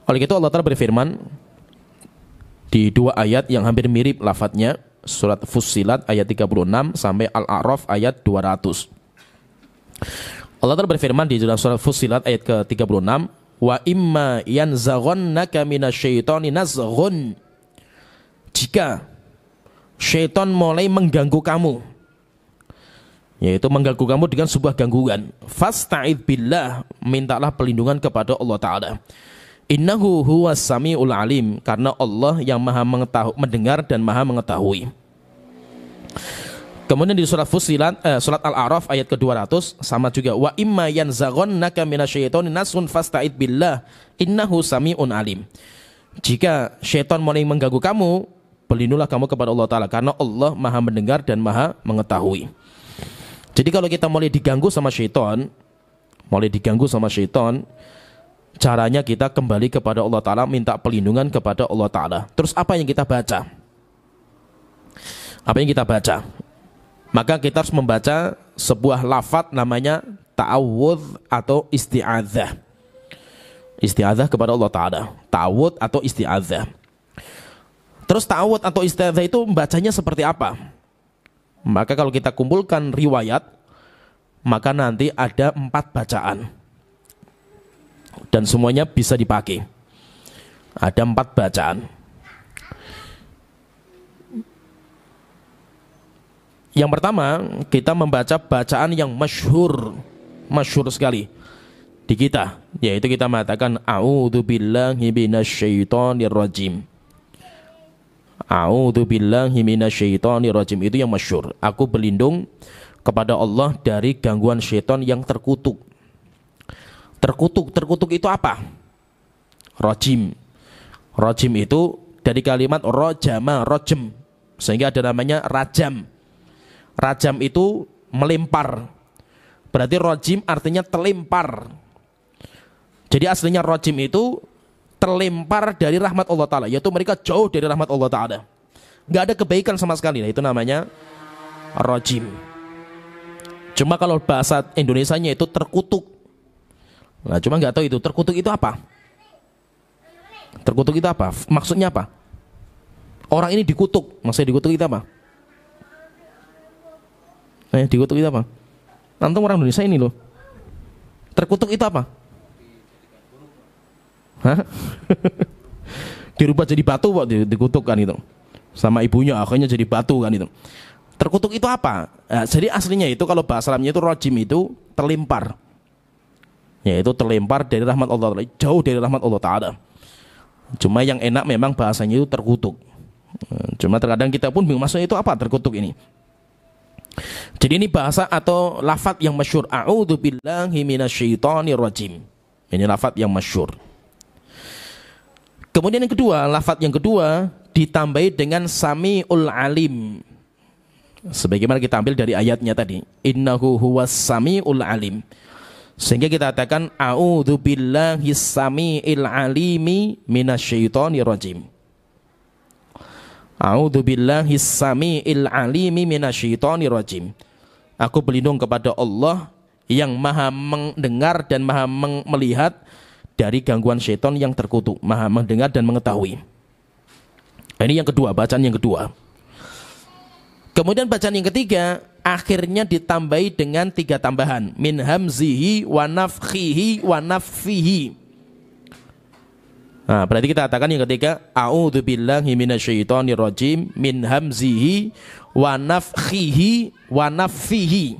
Oleh itu Allah Ta'ala berfirman di dua ayat yang hampir mirip lafadznya, surat Fussilat ayat 36 sampai Al-A'raf ayat 200. Allah Ta'ala berfirman di dalam surat Fussilat ayat ke-36, wa imma yanzaghannaka minasyaitoni nazghun. Jika syaitan mulai mengganggu kamu, yaitu mengganggu kamu dengan sebuah gangguan, fasta'id billah, mintalah perlindungan kepada Allah Ta'ala. Innahu huwas sami'ul alim, karena Allah yang maha mendengar dan maha mengetahui. Kemudian di surat Fussilat, surat Al-A'raf ayat ke-200 sama juga, wa imma yanzaghannaka minasyaitoni nazghun fasta'id billah innahu sami'un alim. Jika syaitan mulai mengganggu kamu, berlindunglah kamu kepada Allah Ta'ala, karena Allah maha mendengar dan maha mengetahui. Jadi kalau kita mulai diganggu sama syaitan, caranya kita kembali kepada Allah Ta'ala, minta perlindungan kepada Allah Ta'ala. Terus apa yang kita baca? Maka kita harus membaca sebuah lafaz namanya ta'awudz atau isti'adzah. Isti'adzah kepada Allah Ta'ala. Ta'awudz atau isti'adzah. Terus ta'awudz atau isti'adzah itu membacanya seperti apa? Maka kalau kita kumpulkan riwayat, maka nanti ada 4 bacaan. Dan semuanya bisa dipakai. Ada 4 bacaan. Yang pertama, kita membaca bacaan yang masyhur sekali di kita, yaitu kita mengatakan a'udzubillahi minasyaitonirrajim. A'udzubillahi minasyaitonirrajim, itu yang masyhur. Aku berlindung kepada Allah dari gangguan syaitan yang terkutuk. Terkutuk itu apa? Rajim. Rajim itu dari kalimat rojama, rojem, sehingga ada namanya rajam. Rajam itu melempar. Berarti rajim artinya terlempar. Jadi aslinya rajim itu terlempar dari rahmat Allah Ta'ala, yaitu mereka jauh dari rahmat Allah Ta'ala, nggak ada kebaikan sama sekali. Nah, itu namanya rajim. Cuma kalau bahasa Indonesianya itu terkutuk. Nah, cuma nggak tahu itu terkutuk itu apa. Terkutuk itu apa? Maksudnya apa? Orang ini dikutuk. Maksudnya dikutuk itu apa? Dikutuk itu apa? Antum orang Indonesia ini loh. Terkutuk itu apa? Hah? Dirubah jadi batu kok, dikutuk kan itu. Sama ibunya akhirnya jadi batu kan itu. Terkutuk itu apa? Nah, jadi aslinya itu kalau bahasa Arabnya itu rajim itu terlempar. Yaitu terlempar dari rahmat Allah Ta'ala, jauh dari rahmat Allah Ta'ala. Cuma yang enak memang bahasanya itu terkutuk. Cuma terkadang kita pun bingung maksudnya itu apa terkutuk ini. Jadi ini bahasa atau lafaz yang masyhur, a'udzubillahi minasyaitonirrajim. Ini lafaz yang masyhur. Kemudian yang kedua, lafaz yang kedua ditambahi dengan sami'ul alim. Sebagaimana kita ambil dari ayatnya tadi, innahu huwas sami'ul alim. Sehingga kita katakan a'udzubillahi sami'il alimi minasyaitonirrajim. A'udzubillahis samiil alimi minasyaitonir rajim. Aku berlindung kepada Allah yang maha mendengar dan maha melihat dari gangguan syaitan yang terkutuk, maha mendengar dan mengetahui. Ini yang kedua, bacaan yang kedua. Kemudian bacaan yang ketiga akhirnya ditambahi dengan 3 tambahan, min hamzihi wa nafthihi wa nafthihi. Nah, berarti kita katakan yang ketiga, a'udzubillahi minasyaitonir rajim min hamzihi wa nafthihi wa nafthihi.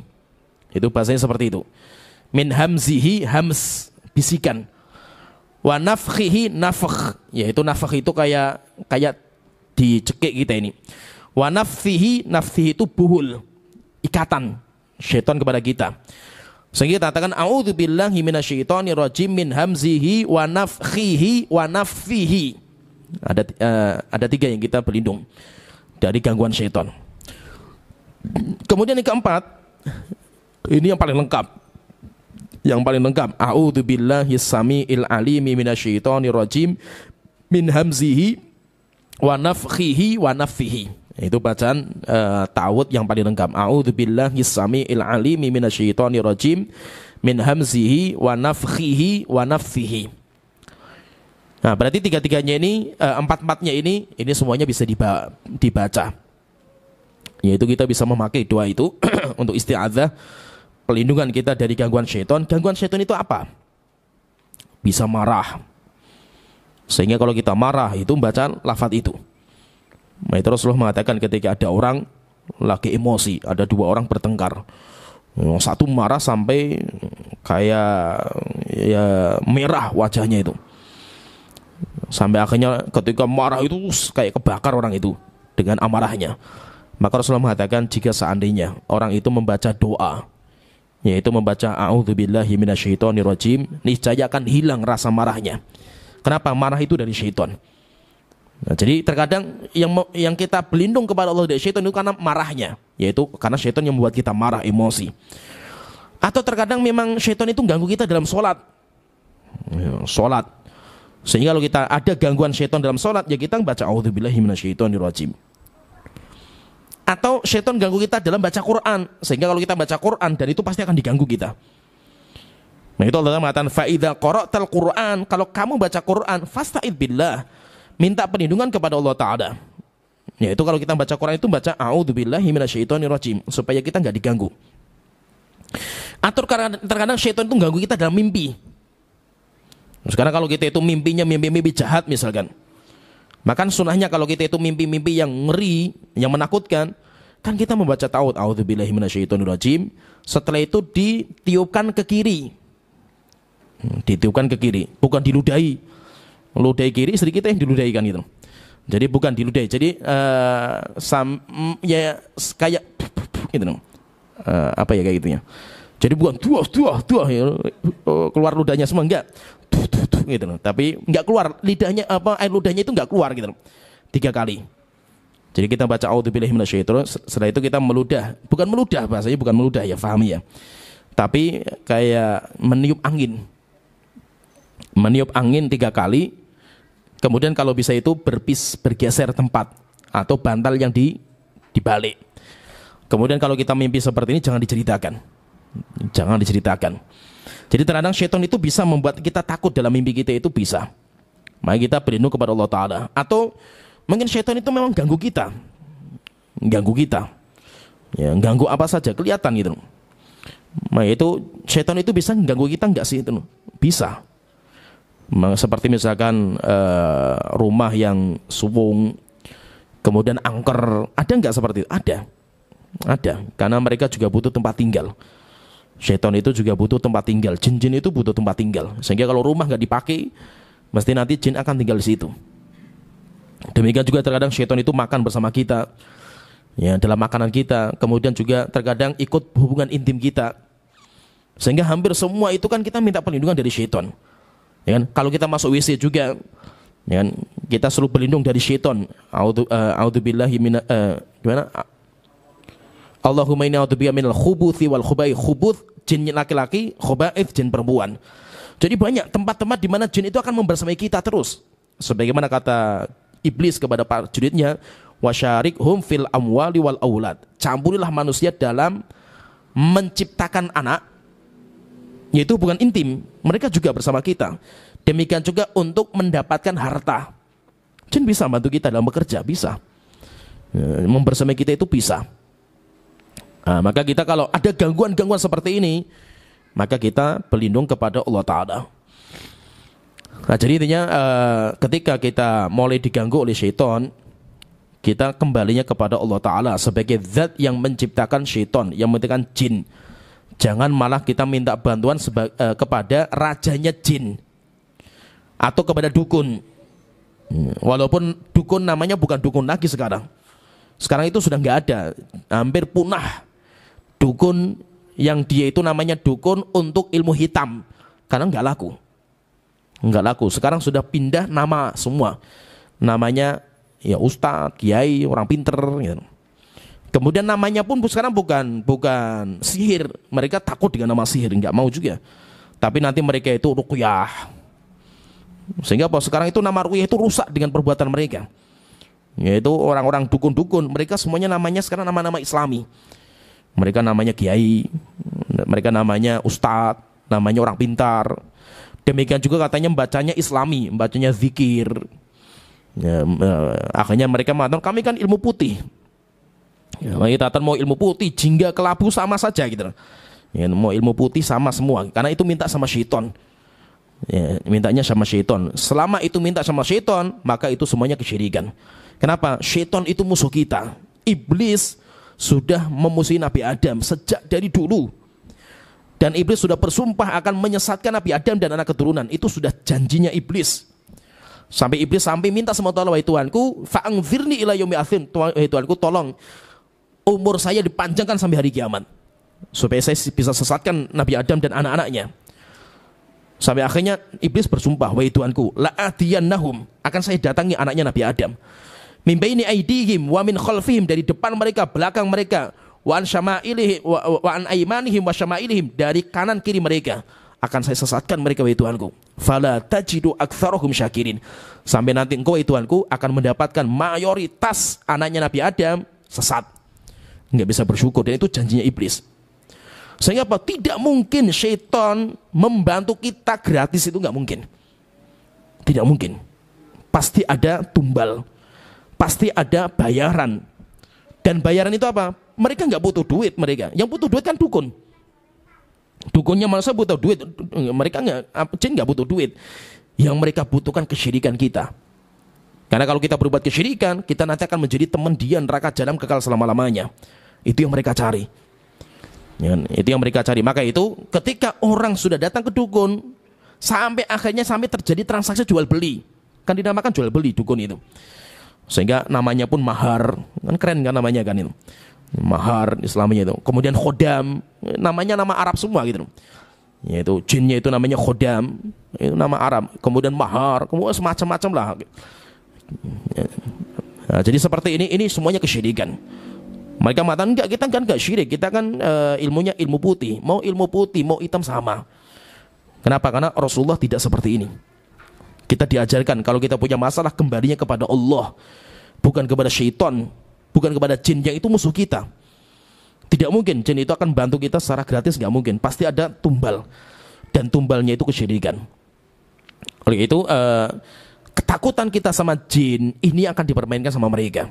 Itu bahasanya seperti itu. Min hamzihi, hams, bisikan. Wa nafthihi, nafkh, yaitu nafkh itu kayak dicekik kita ini. Wa nafthihi, nafthihi itu buhul, ikatan syaitan kepada kita. Sehingga kita katakan a'udzubillahi minasyaitonir rajim min hamzihi wa nafthihi wa nafthihi. Ada 3 yang kita berlindung dari gangguan syaitan. Kemudian yang keempat, ini yang paling lengkap. Yang paling lengkap, a'udzubillahi samiil alimi minasyaitonir rajim min hamzihi wa nafthihi wa nafthihi. Itu bacaan ta'awudz yang paling lengkap. A'udzubillahi samiil alimi minasyaitonir rajim min hamzihi wa nafthihi wa nafthihi. Nah, berarti 3-3-nya ini, 4-4-nya ini semuanya bisa dibaca. Yaitu kita bisa memakai doa itu untuk isti'adzah, pelindungan kita dari gangguan syaitan. Gangguan syaitan itu apa? Bisa marah. Sehingga kalau kita marah itu membaca lafaz itu. Nah, itu Rasulullah mengatakan ketika ada orang lagi emosi, ada 2 orang bertengkar. Yang satu marah sampai kayak merah wajahnya itu. Sampai akhirnya ketika marah itu kayak kebakar orang itu dengan amarahnya. Maka Rasulullah mengatakan jika seandainya orang itu membaca doa, yaitu membaca a'udzubillahi minasyaitonir rajim, niscaya akan hilang rasa marahnya. Kenapa? Marah itu dari syaitan. Nah, jadi terkadang yang kita berlindung kepada Allah dari syaitan itu karena marahnya, yaitu karena syaitan yang membuat kita marah, emosi. Atau terkadang memang syaitan itu ganggu kita dalam sholat. Sholat. Sehingga kalau kita ada gangguan syaitan dalam sholat, ya kita baca a'udzubillahi minasyaitonir rajim. Atau syaitan ganggu kita dalam baca Quran, sehingga kalau kita baca Quran, dan itu pasti akan diganggu kita. Nah, itu Allah mengatakan fa idza qara'tal Qur'an, kalau kamu baca Quran, fasta'id billah, minta perlindungan kepada Allah Ta'ala. Yaitu kalau kita baca Quran itu baca a'udzubillahi minasyaitonir rajim, supaya kita enggak diganggu. Atau terkadang syaitan itu ganggu kita dalam mimpi. Sekarang kalau kita itu mimpinya mimpi jahat misalkan, maka sunahnya kalau kita itu mimpi-mimpi yang ngeri, yang menakutkan, kan kita membaca ta'awudz, a'udzubillahi minasyaitonir rajim. Setelah itu ditiupkan ke kiri. Ditiupkan ke kiri, bukan diludahi. Ludahi kiri, sedikit yang diludahi kan gitu. Jadi bukan diludahi. Jadi ya kayak gitu dong. Apa ya kayak gitunya. Jadi bukan tuah ya, keluar ludahnya semua, enggak. Gitu loh. Tapi enggak keluar lidahnya, air ludahnya itu enggak keluar gitu loh. 3 kali. Jadi kita baca a'udzubillahi minasyaitonir, setelah itu kita meludah. Bukan meludah, bahasanya bukan meludah ya, pahami ya. Tapi kayak meniup angin. Meniup angin 3 kali. Kemudian kalau bisa itu bergeser tempat atau bantal yang dibalik. Kemudian kalau kita mimpi seperti ini jangan diceritakan. Jangan diceritakan. Jadi terkadang syaitan itu bisa membuat kita takut dalam mimpi kita, itu bisa. Maka kita berlindung kepada Allah Ta'ala. Atau mungkin syaitan itu memang ganggu kita. Ganggu kita. Ya, ganggu apa saja, kelihatan gitu. Nah itu, syaitan itu bisa ganggu kita enggak sih? Itu bisa. Seperti misalkan rumah yang suwung, kemudian angker. Ada enggak seperti itu? Ada. Karena mereka juga butuh tempat tinggal. Syaitan itu juga butuh tempat tinggal. Jin-jin itu butuh tempat tinggal. Sehingga kalau rumah nggak dipakai, mesti nanti jin akan tinggal di situ. Demikian juga terkadang syaitan itu makan bersama kita, ya, dalam makanan kita. Kemudian juga terkadang ikut hubungan intim kita. Sehingga hampir semua itu kan kita minta perlindungan dari syaitan. Ya kan? Kalau kita masuk WC juga, ya kan? Kita selalu berlindung dari syaitan. A'udzubillahi gimana? Allahumma inni a'udzubika minal khubuthi wal khubaith. Khubuth jin laki-laki, khubaith jin perempuan. Jadi banyak tempat-tempat di mana jin itu akan membersamai kita terus. Sebagaimana kata iblis kepada prajuritnya, wasyarikhum fil amwali wal aulad. Campurilah manusia dalam menciptakan anak, yaitu hubungan intim. Mereka juga bersama kita. Demikian juga untuk mendapatkan harta. Jin bisa bantu kita dalam bekerja, bisa. Membersamai kita itu bisa. Nah, maka kita kalau ada gangguan-gangguan seperti ini, maka kita berlindung kepada Allah Ta'ala. Nah, jadi intinya ketika kita mulai diganggu oleh syaitan, kita kembalinya kepada Allah Ta'ala sebagai zat yang menciptakan syaitan, yang menciptakan jin. Jangan malah kita minta bantuan kepada rajanya jin atau kepada dukun. Walaupun dukun namanya bukan dukun lagi sekarang. Sekarang itu sudah nggak ada, hampir punah. Dukun yang dia itu namanya dukun untuk ilmu hitam, karena nggak laku. Nggak laku. Sekarang sudah pindah nama semua. Namanya ya ustadz, kiai, orang pinter gitu. Kemudian namanya pun sekarang bukan sihir. Mereka takut dengan nama sihir, nggak mau juga. Tapi nanti mereka itu ruqyah. Sehingga sekarang itu nama ruqyah itu rusak dengan perbuatan mereka. Yaitu orang-orang dukun-dukun, mereka semuanya namanya sekarang nama-nama Islami. Mereka namanya kiai, mereka namanya ustadz, namanya orang pintar. Demikian juga katanya bacanya Islami, bacanya zikir. Ya, akhirnya mereka mengatakan kami kan ilmu putih. Ya, kita mau ilmu putih, jingga kelabu sama saja gitu. Ya, mau ilmu putih sama semua, karena itu minta sama syaitan. Ya, mintanya sama syaitan. Selama itu minta sama syaitan, maka itu semuanya kesyirikan. Kenapa? Syaitan itu musuh kita. Iblis sudah memusuhi Nabi Adam sejak dari dulu. Dan iblis sudah bersumpah akan menyesatkan Nabi Adam dan anak keturunan. Itu sudah janjinya iblis. Sampai iblis minta sama Allah, wahai Tuhanku, fa'angzirni ila yaumi akhir. Wahai Tuhanku, tolong umur saya dipanjangkan sampai hari kiamat, supaya saya bisa sesatkan Nabi Adam dan anak-anaknya. Sampai akhirnya iblis bersumpah, wahai Tuhanku, la'atiyannahum, akan saya datangi anaknya Nabi Adam. Min baini aidihim wa min khalfihim, dari depan mereka, belakang mereka, wa an syama'ilihim wa an aymanihim wa syama'ilihim, dari kanan kiri mereka, akan saya sesatkan mereka, wahai Tuhanku. Fala tajidu aktsarahum syakirin, sampai nanti engkau, wahai Tuhanku, akan mendapatkan mayoritas anaknya Nabi Adam sesat, enggak bisa bersyukur. Dan itu janjinya iblis. Sehingga apa? Tidak mungkin syaitan membantu kita gratis, itu enggak mungkin. Tidak mungkin. Pasti ada tumbal, pasti ada bayaran. Dan bayaran itu apa? Mereka nggak butuh duit mereka. Yang butuh duit kan dukun. Dukunnya manusia butuh duit. Mereka jin nggak butuh duit. Yang mereka butuhkan kesyirikan kita. Karena kalau kita berbuat kesyirikan, kita nanti akan menjadi teman dia neraka jahanam kekal selama-lamanya. Itu yang mereka cari. Ya, itu yang mereka cari. Maka itu ketika orang sudah datang ke dukun, sampai akhirnya terjadi transaksi jual beli. Kan dinamakan jual beli dukun itu. Sehingga namanya pun mahar. Kan keren kan namanya kan itu. Mahar Islamnya itu. Kemudian khodam, namanya nama Arab semua gitu. Yaitu jinnya itu namanya khodam, itu nama Arab. Kemudian mahar, kemudian semacam-macam lah. Nah, jadi seperti ini semuanya kesyirikan. Mereka mengatakan enggak, kita kan enggak syirik, kita kan ilmunya ilmu putih. Mau ilmu putih, mau hitam sama. Kenapa? Karena Rasulullah tidak seperti ini. Kita diajarkan kalau kita punya masalah, kembalinya kepada Allah, bukan kepada syaitan, bukan kepada jin yang itu musuh kita. Tidak mungkin jin itu akan bantu kita secara gratis, nggak mungkin. Pasti ada tumbal, dan tumbalnya itu kesyirikan. Oleh itu ketakutan kita sama jin ini akan dipermainkan sama mereka,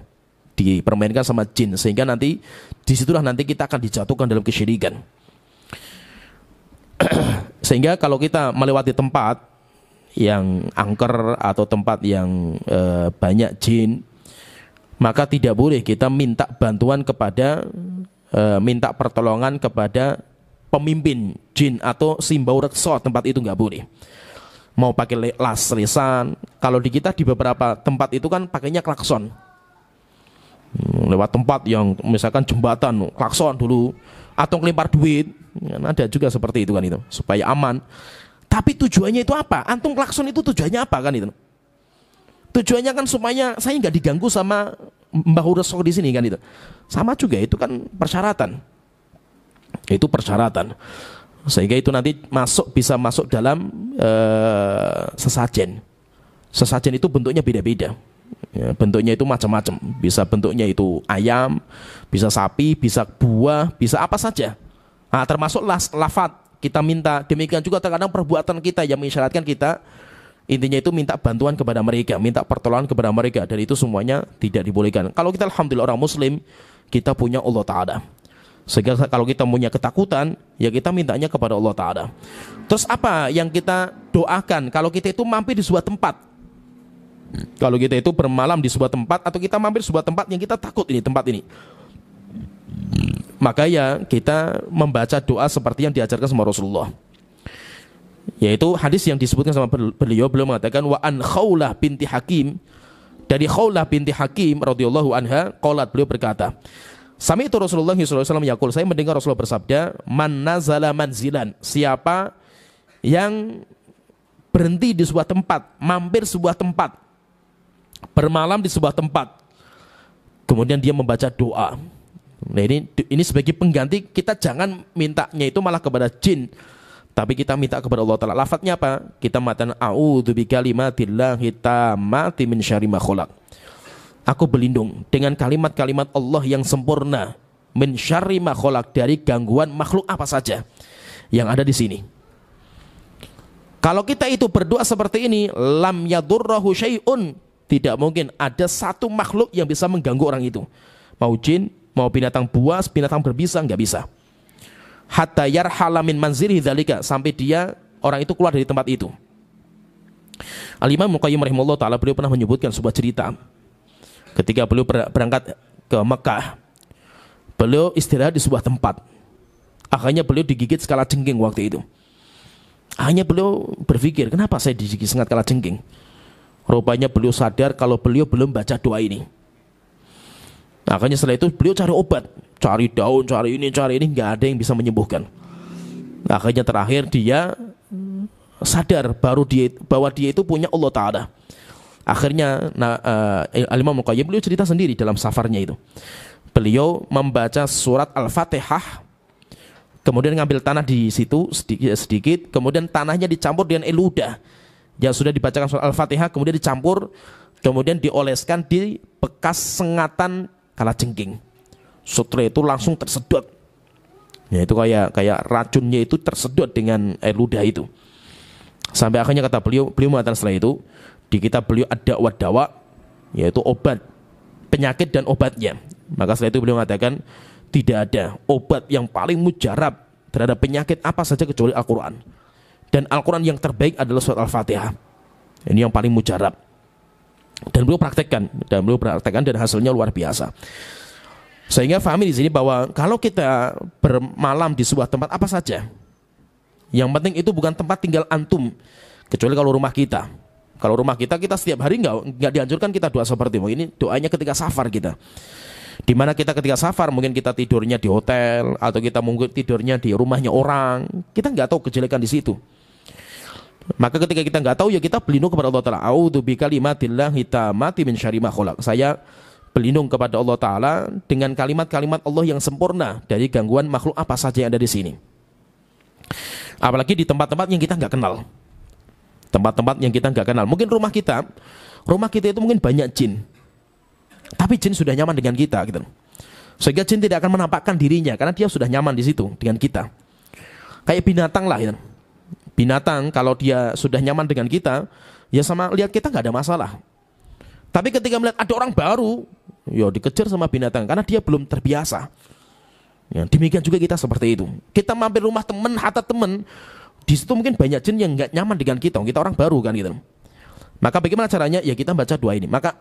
dipermainkan sama jin, sehingga nanti disitulah nanti kita akan dijatuhkan dalam kesyirikan. Sehingga kalau kita melewati tempat yang angker atau tempat yang banyak jin, maka tidak boleh kita minta bantuan kepada minta pertolongan kepada pemimpin jin atau simbau reksa. Tempat itu nggak boleh. Mau pakai lesan, kalau di kita di beberapa tempat itu kan pakainya klakson. Lewat tempat yang misalkan jembatan, klakson dulu, atau ngelempar duit, ada juga seperti itu kan itu, supaya aman. Tapi tujuannya itu apa? Antum klakson itu tujuannya apa kan itu? Tujuannya kan supaya saya nggak diganggu sama Mbah Uresok di sini kan itu. Sama juga itu kan persyaratan. Itu persyaratan. Sehingga itu nanti bisa masuk dalam sesajen. Sesajen itu bentuknya beda-beda. Ya, bentuknya itu macam-macam. Bisa bentuknya itu ayam, bisa sapi, bisa buah, bisa apa saja. Nah, termasuk lafaz kita minta. Demikian juga terkadang perbuatan kita yang mengisyaratkan kita intinya itu minta bantuan kepada mereka, minta pertolongan kepada mereka, dan itu semuanya tidak dibolehkan. Kalau kita alhamdulillah orang muslim, kita punya Allah Ta'ala. Sehingga kalau kita punya ketakutan, ya kita mintanya kepada Allah Ta'ala. Terus apa yang kita doakan kalau kita itu mampir di sebuah tempat? Kalau kita itu bermalam di sebuah tempat atau kita mampir di sebuah tempat yang kita takut ini tempat ini, maka ya kita membaca doa seperti yang diajarkan sama Rasulullah. Yaitu hadis yang disebutkan sama beliau mengatakan wa an Khawlah binti Hakim, dari Khawlah binti Hakim radhiyallahu anha qalat, beliau berkata, sami itu Rasulullah sallallahu alaihi wasallam yaqul, saya mendengar Rasulullah bersabda, man nazala manzilan, siapa yang berhenti di sebuah tempat, mampir sebuah tempat, bermalam di sebuah tempat, kemudian dia membaca doa. Nah ini sebagai pengganti, kita jangan mintanya itu malah kepada jin, tapi kita minta kepada Allah Ta'ala. Lafadznya apa? Kita mengatakan a'udzu bikalimatillahi tammati min syarri ma khalaq. Aku berlindung dengan kalimat-kalimat Allah yang sempurna, min syarri ma khalaq, dari gangguan makhluk apa saja yang ada di sini. Kalau kita itu berdoa seperti ini, lam yadurrahu syai'un, tidak mungkin ada satu makhluk yang bisa mengganggu orang itu. Mau jin, mau binatang buas, binatang berbisa, nggak bisa. Hatta yarhala min manzilihi dzalika, sampai dia, orang itu keluar dari tempat itu. Al-Imam Ibnu Qayyim rahimahullah ta'ala, beliau pernah menyebutkan sebuah cerita. Ketika beliau berangkat ke Mekah, beliau istirahat di sebuah tempat. Akhirnya beliau digigit kalajengking waktu itu. Akhirnya beliau berpikir, kenapa saya digigit kalajengking? Rupanya beliau sadar kalau beliau belum baca doa ini. Akhirnya setelah itu beliau cari obat, cari daun, cari ini, nggak ada yang bisa menyembuhkan. Akhirnya terakhir dia sadar bahwa dia itu punya Allah Ta'ala. Akhirnya Al-Imam Muqayyim beliau cerita sendiri dalam safarnya itu. Beliau membaca surat Al-Fatihah, kemudian ngambil tanah di situ sedikit, kemudian tanahnya dicampur dengan eludah yang sudah dibacakan surat Al-Fatihah, kemudian dicampur, kemudian dioleskan di bekas sengatan kalajengking. Setelah itu langsung tersedot. Ya, itu kayak racunnya itu tersedot dengan air ludah itu. Sampai akhirnya kata beliau mengatakan setelah itu, di kitab beliau ada dawa, yaitu obat penyakit dan obatnya. Maka setelah itu beliau mengatakan tidak ada obat yang paling mujarab terhadap penyakit apa saja kecuali Al-Quran. Dan Al-Quran yang terbaik adalah surat Al-Fatihah. Ini yang paling mujarab. Dan beliau praktekkan dan hasilnya luar biasa. Sehingga fahami di sini bahwa kalau kita bermalam di sebuah tempat apa saja, yang penting itu bukan tempat tinggal antum, kecuali kalau rumah kita. Kalau rumah kita setiap hari nggak dianjurkan kita doa seperti itu. Ini doanya ketika safar kita. Di mana kita ketika safar mungkin kita tidurnya di hotel atau kita mungkin tidurnya di rumahnya orang, kita nggak tahu kejelekan di situ. Maka ketika kita nggak tahu, ya kita berlindung kepada Allah Ta'ala. A'udzu bikalimatillahi tammati min syarri ma khalaq. Saya berlindung kepada Allah Ta'ala dengan kalimat-kalimat Allah yang sempurna dari gangguan makhluk apa saja yang ada di sini. Apalagi di tempat-tempat yang kita nggak kenal. Tempat-tempat yang kita nggak kenal. Mungkin rumah kita itu mungkin banyak jin. Tapi jin sudah nyaman dengan kita, gitu. Sehingga jin tidak akan menampakkan dirinya karena dia sudah nyaman di situ dengan kita. Kayak binatang lah, gitu. Binatang kalau dia sudah nyaman dengan kita, ya sama lihat kita nggak ada masalah. Tapi ketika melihat ada orang baru, ya dikejar sama binatang karena dia belum terbiasa. Ya, demikian juga kita seperti itu. Kita mampir rumah teman, hatta teman, di situ mungkin banyak jin yang nggak nyaman dengan kita orang baru kan gitu. Maka bagaimana caranya? Ya kita baca doa ini. Maka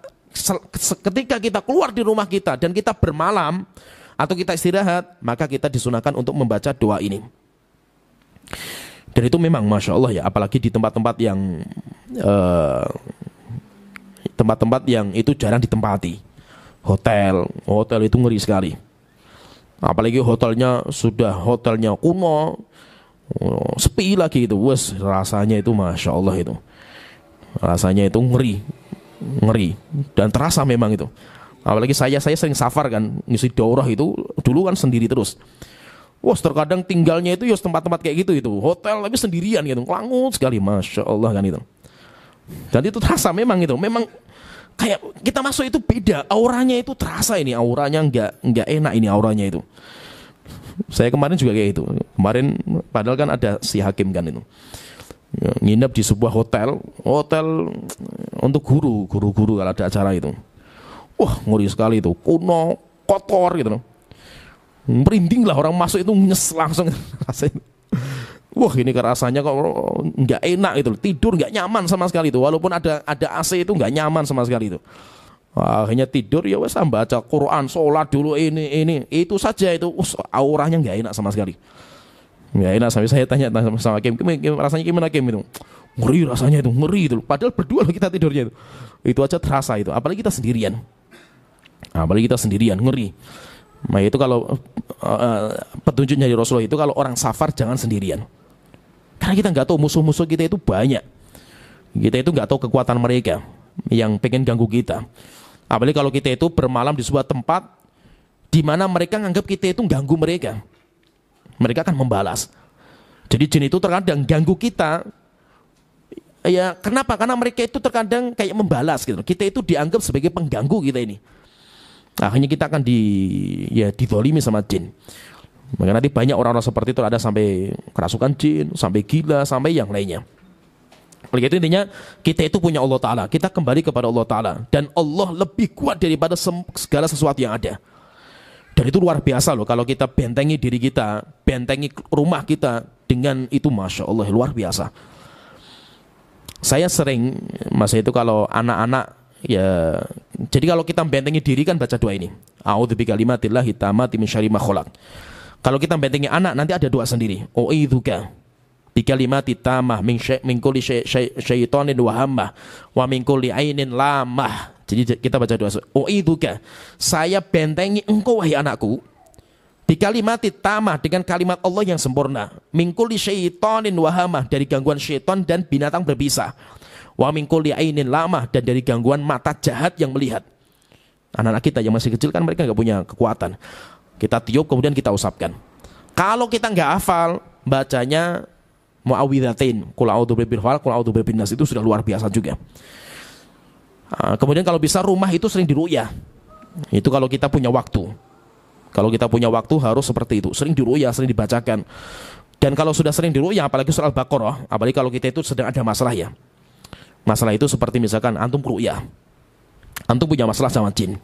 ketika kita keluar di rumah kita dan kita bermalam atau kita istirahat, maka kita disunahkan untuk membaca doa ini. Dan itu memang Masya Allah ya, apalagi di tempat-tempat yang itu jarang ditempati. Hotel itu ngeri sekali. Apalagi hotelnya kuno, sepi lagi itu. Wes, rasanya itu Masya Allah itu. Rasanya itu ngeri dan terasa memang itu. Apalagi saya sering safar kan, ngisi daurah itu dulu kan sendiri terus. Wah, terkadang tinggalnya itu ya tempat-tempat kayak gitu itu, hotel tapi sendirian gitu, langut sekali, Masya Allah kan itu. Dan itu terasa memang itu, memang kayak kita masuk itu beda, auranya itu terasa ini, auranya nggak enak ini auranya itu. Saya kemarin juga kayak itu. Kemarin padahal kan ada si hakim kan itu. Nginep di sebuah hotel untuk guru kalau ada acara itu. Wah, ngeri sekali itu. Kuno, kotor gitu loh. Merinding lah orang masuk itu nyes langsung rasanya. Wah, ini rasanya kok nggak enak itu. Tidur nggak nyaman sama sekali itu. Walaupun ada AC itu nggak nyaman sama sekali itu. Akhirnya tidur ya wes baca Quran, sholat dulu ini itu saja itu. Auranya nggak enak sama sekali. Nggak enak, sampai saya tanya sama Kim, rasanya gimana Kim itu? Ngeri rasanya itu, ngeri itu. Padahal berdua loh kita tidurnya itu. Itu aja terasa itu. Apalagi kita sendirian. Ngeri. Nah itu kalau petunjuk dari Rasulullah itu kalau orang safar jangan sendirian. Karena kita nggak tahu musuh-musuh kita itu banyak. Kita itu nggak tahu kekuatan mereka yang pengen ganggu kita. Apalagi kalau kita itu bermalam di sebuah tempat di mana mereka nganggap kita itu ganggu mereka. Mereka akan membalas. Jadi jin itu terkadang ganggu kita. Ya kenapa? Karena mereka itu terkadang kayak membalas gitu. Kita itu dianggap sebagai pengganggu kita ini. Akhirnya kita akan dizalimi sama jin. Maka nanti banyak orang-orang seperti itu, ada sampai kerasukan jin, sampai gila, sampai yang lainnya. Oleh itu intinya kita itu punya Allah Ta'ala. Kita kembali kepada Allah Ta'ala. Dan Allah lebih kuat daripada segala sesuatu yang ada. Dan itu luar biasa loh. Kalau kita bentengi diri kita, bentengi rumah kita dengan itu, Masya Allah, luar biasa. Saya sering, masa itu kalau anak-anak, ya, jadi kalau kita bentengi diri kan baca doa ini. A'udzubikalimatillahi tammati min syarri ma khalaq. Kalau kita bentengi anak nanti ada doa sendiri. U'idzuka bikalimati tammah min kulli syaitonin wa hammah wa min kulli ainin lamah. Jadi kita baca doa. U'idzuka, saya bentengi engkau wahai anakku bikalimati tammah, dengan kalimat Allah yang sempurna, min kulli syaitonin wa hammah, dari gangguan syaitan dan binatang berbisa. Wa min kulli ainin lamah, dan dari gangguan mata jahat yang melihat. Anak-anak kita yang masih kecil kan mereka nggak punya kekuatan. Kita tiup kemudian kita usapkan. Kalau kita nggak hafal bacanya muawwidzatain, qul a'udzu birabbil falaq, qul a'udzu birabbin nas, itu sudah luar biasa juga. Kemudian kalau bisa rumah itu sering diruqyah. Itu kalau kita punya waktu. Kalau kita punya waktu harus seperti itu, sering diruqyah, sering dibacakan. Dan kalau sudah sering diruqyah, apalagi surah Al-Baqarah, apalagi kalau kita itu sedang ada masalah ya. Masalah itu seperti misalkan antum ruqyah, antum punya masalah sama jin,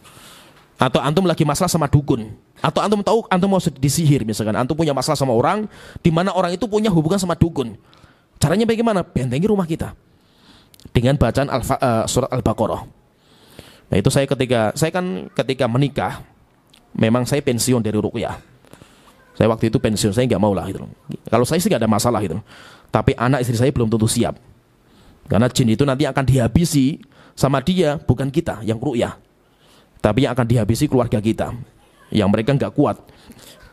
atau antum lagi masalah sama dukun, atau antum tahu antum mau disihir, misalkan antum punya masalah sama orang di mana orang itu punya hubungan sama dukun. Caranya bagaimana? Bentengi rumah kita dengan bacaan surat Al-Baqarah. Nah itu saya ketika menikah, memang saya pensiun dari ruqyah. Saya waktu itu pensiun, saya nggak mau lah gitu. Kalau saya sih nggak ada masalah gitu, tapi anak istri saya belum tentu siap. Karena jin itu nanti akan dihabisi sama dia, bukan kita yang ruqyah, tapi yang akan dihabisi keluarga kita, yang mereka nggak kuat,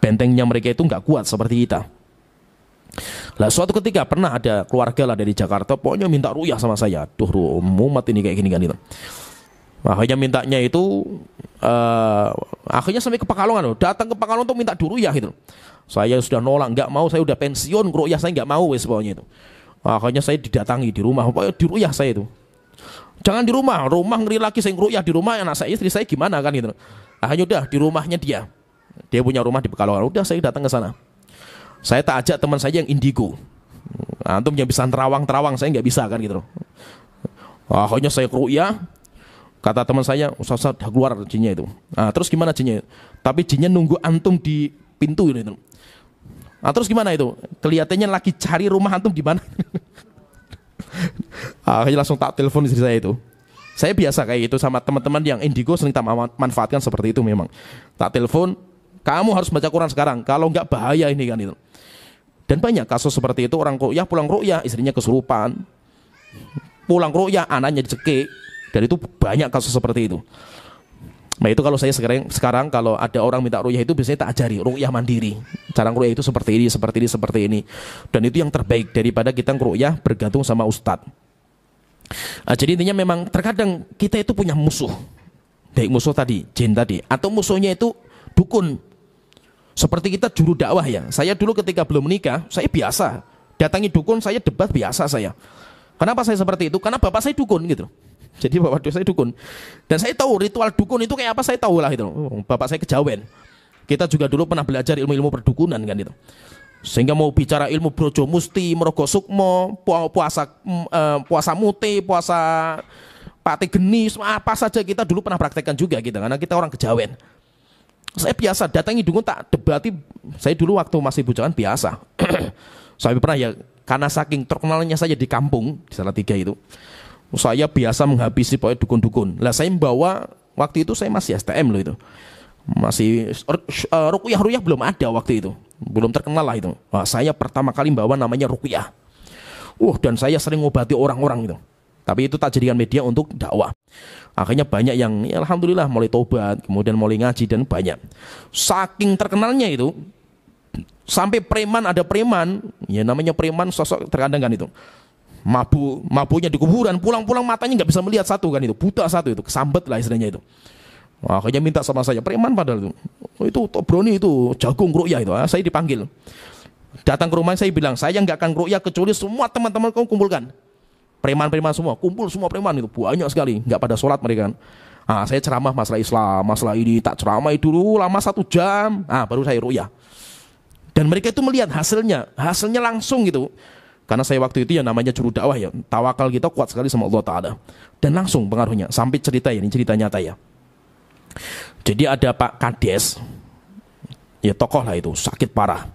bentengnya mereka itu nggak kuat seperti kita. Lah suatu ketika pernah ada keluarga lah dari Jakarta, pokoknya minta ruqyah sama saya. Duh, mumet ini kayak gini kan itu. Akhirnya mintanya itu, akhirnya sampai ke Pekalongan, datang ke Pekalongan untuk minta diruqyah gitu. Saya sudah nolak, nggak mau, saya udah pensiun, ruqyah saya nggak mau wes pokoknya itu. Akhirnya saya didatangi di rumah, pokoknya diruqyah saya itu. Jangan di rumah ngeri lagi saya ngeruqyah di rumah anak saya, istri saya gimana kan gitu. Akhirnya udah di rumahnya dia punya rumah di Pekalongan, udah saya datang ke sana. Saya tak ajak teman saya yang indigo. Antum yang bisa terawang, saya nggak bisa kan gitu. Akhirnya saya ngeruqyah, kata teman saya, Ustaz udah keluar jinnya itu. Terus gimana jinnya? Tapi jinnya nunggu antum di pintu gitu. Terus gimana itu? Kelihatannya lagi cari rumah antum di mana? Akhirnya langsung tak telepon istri saya itu. Saya biasa kayak gitu sama teman-teman yang indigo, sering tak manfaatkan seperti itu memang. Tak telepon, kamu harus baca Quran sekarang, kalau enggak bahaya ini kan itu. Dan banyak kasus seperti itu, orang ruqyah pulang ruqyah istrinya kesurupan. Pulang ruqyah anaknya dicekik. Dan itu banyak kasus seperti itu. Nah itu kalau saya sekarang kalau ada orang minta ruqyah itu biasanya tak ajari ruqyah mandiri. Cara ruqyah itu seperti ini. Dan itu yang terbaik daripada kita ruqyah bergantung sama ustadz. Jadi intinya memang terkadang kita itu punya musuh. Baik musuh tadi, jin tadi, atau musuhnya itu dukun. Seperti kita juru dakwah ya. Saya dulu ketika belum menikah, saya biasa datangi dukun, saya debat biasa saya. Kenapa saya seperti itu? Karena bapak saya dukun gitu. Jadi bapak saya dukun. Dan saya tahu ritual dukun itu kayak apa, saya tahu lah itu. Bapak saya kejawen. Kita juga dulu pernah belajar ilmu-ilmu perdukunan kan itu. Sehingga mau bicara ilmu brojo musti, merogo sukmo, puasa mute, puasa pati geni, apa saja kita dulu pernah praktekkan juga kita, karena kita orang kejawen. Saya biasa datangi dukun, tak debati. Saya dulu waktu masih bujangan biasa. Saya pernah ya, karena saking terkenalnya saya di kampung di Salatiga itu, saya biasa menghabisi pokoknya dukun-dukun. Lah saya membawa, waktu itu saya masih STM loh itu. Masih ruqyah belum ada waktu itu, belum terkenal lah itu. Nah, saya pertama kali bawa namanya ruqyah. Dan saya sering ngobati orang-orang itu. Tapi itu tak jadikan media untuk dakwah. Akhirnya banyak yang ya, alhamdulillah mulai tobat, kemudian mulai ngaji dan banyak. Saking terkenalnya itu, sampai preman, ada preman, ya namanya preman sosok terkadang kan itu. Mabuknya di kuburan, pulang-pulang matanya nggak bisa melihat satu kan itu, buta satu itu, kesambet lah istilahnya itu. Akhirnya minta sama saya, preman padahal itu Broni itu jagung ruqyah itu. Saya dipanggil, datang ke rumah saya bilang, saya nggak akan ruqyah kecuali semua teman-teman kau kumpulkan, preman-preman semua, kumpul semua preman itu banyak sekali, nggak pada sholat mereka kan. Saya ceramah masalah Islam, masalah ini, tak ceramah dulu lama 1 jam, baru saya ruqyah. Dan mereka itu melihat hasilnya langsung gitu. Karena saya waktu itu ya namanya juru dakwah ya, tawakal kita kuat sekali sama Allah Ta'ala. Dan langsung pengaruhnya, sampai cerita ya, ini cerita nyata ya. Jadi ada Pak Kades, ya tokoh lah itu, sakit parah,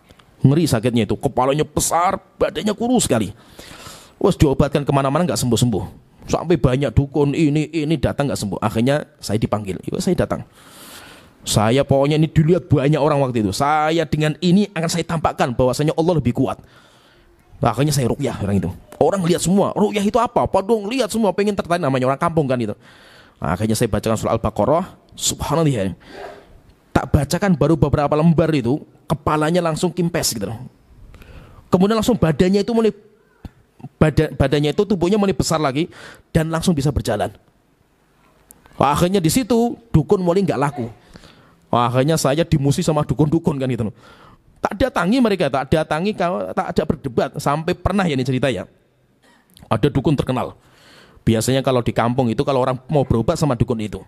ngeri sakitnya itu, kepalanya besar, badannya kurus sekali. Diobatkan kemana-mana nggak sembuh-sembuh, sampai banyak dukun ini datang nggak sembuh. Akhirnya saya dipanggil, saya datang. Saya pokoknya ini dilihat banyak orang waktu itu. Saya dengan ini akan saya tampakkan bahwasanya Allah lebih kuat. Akhirnya saya ruqyah orang itu. Orang lihat semua, ruqyah itu apa? Padahal lihat semua, pengen tertarik, namanya orang kampung kan itu. Akhirnya saya bacakan surah Al-Baqarah. Subhanallah. Tak bacakan baru beberapa lembar itu, kepalanya langsung kimpes gitu. Kemudian langsung badannya itu mulai tubuhnya mulai besar lagi dan langsung bisa berjalan. Akhirnya di situ dukun mulai nggak laku. Akhirnya saya dimusuhi sama dukun-dukun kan itu. Tak datangi mereka, tak ada berdebat. Sampai pernah ya ini cerita ya, ada dukun terkenal. Biasanya kalau di kampung itu kalau orang mau berobat sama dukun itu,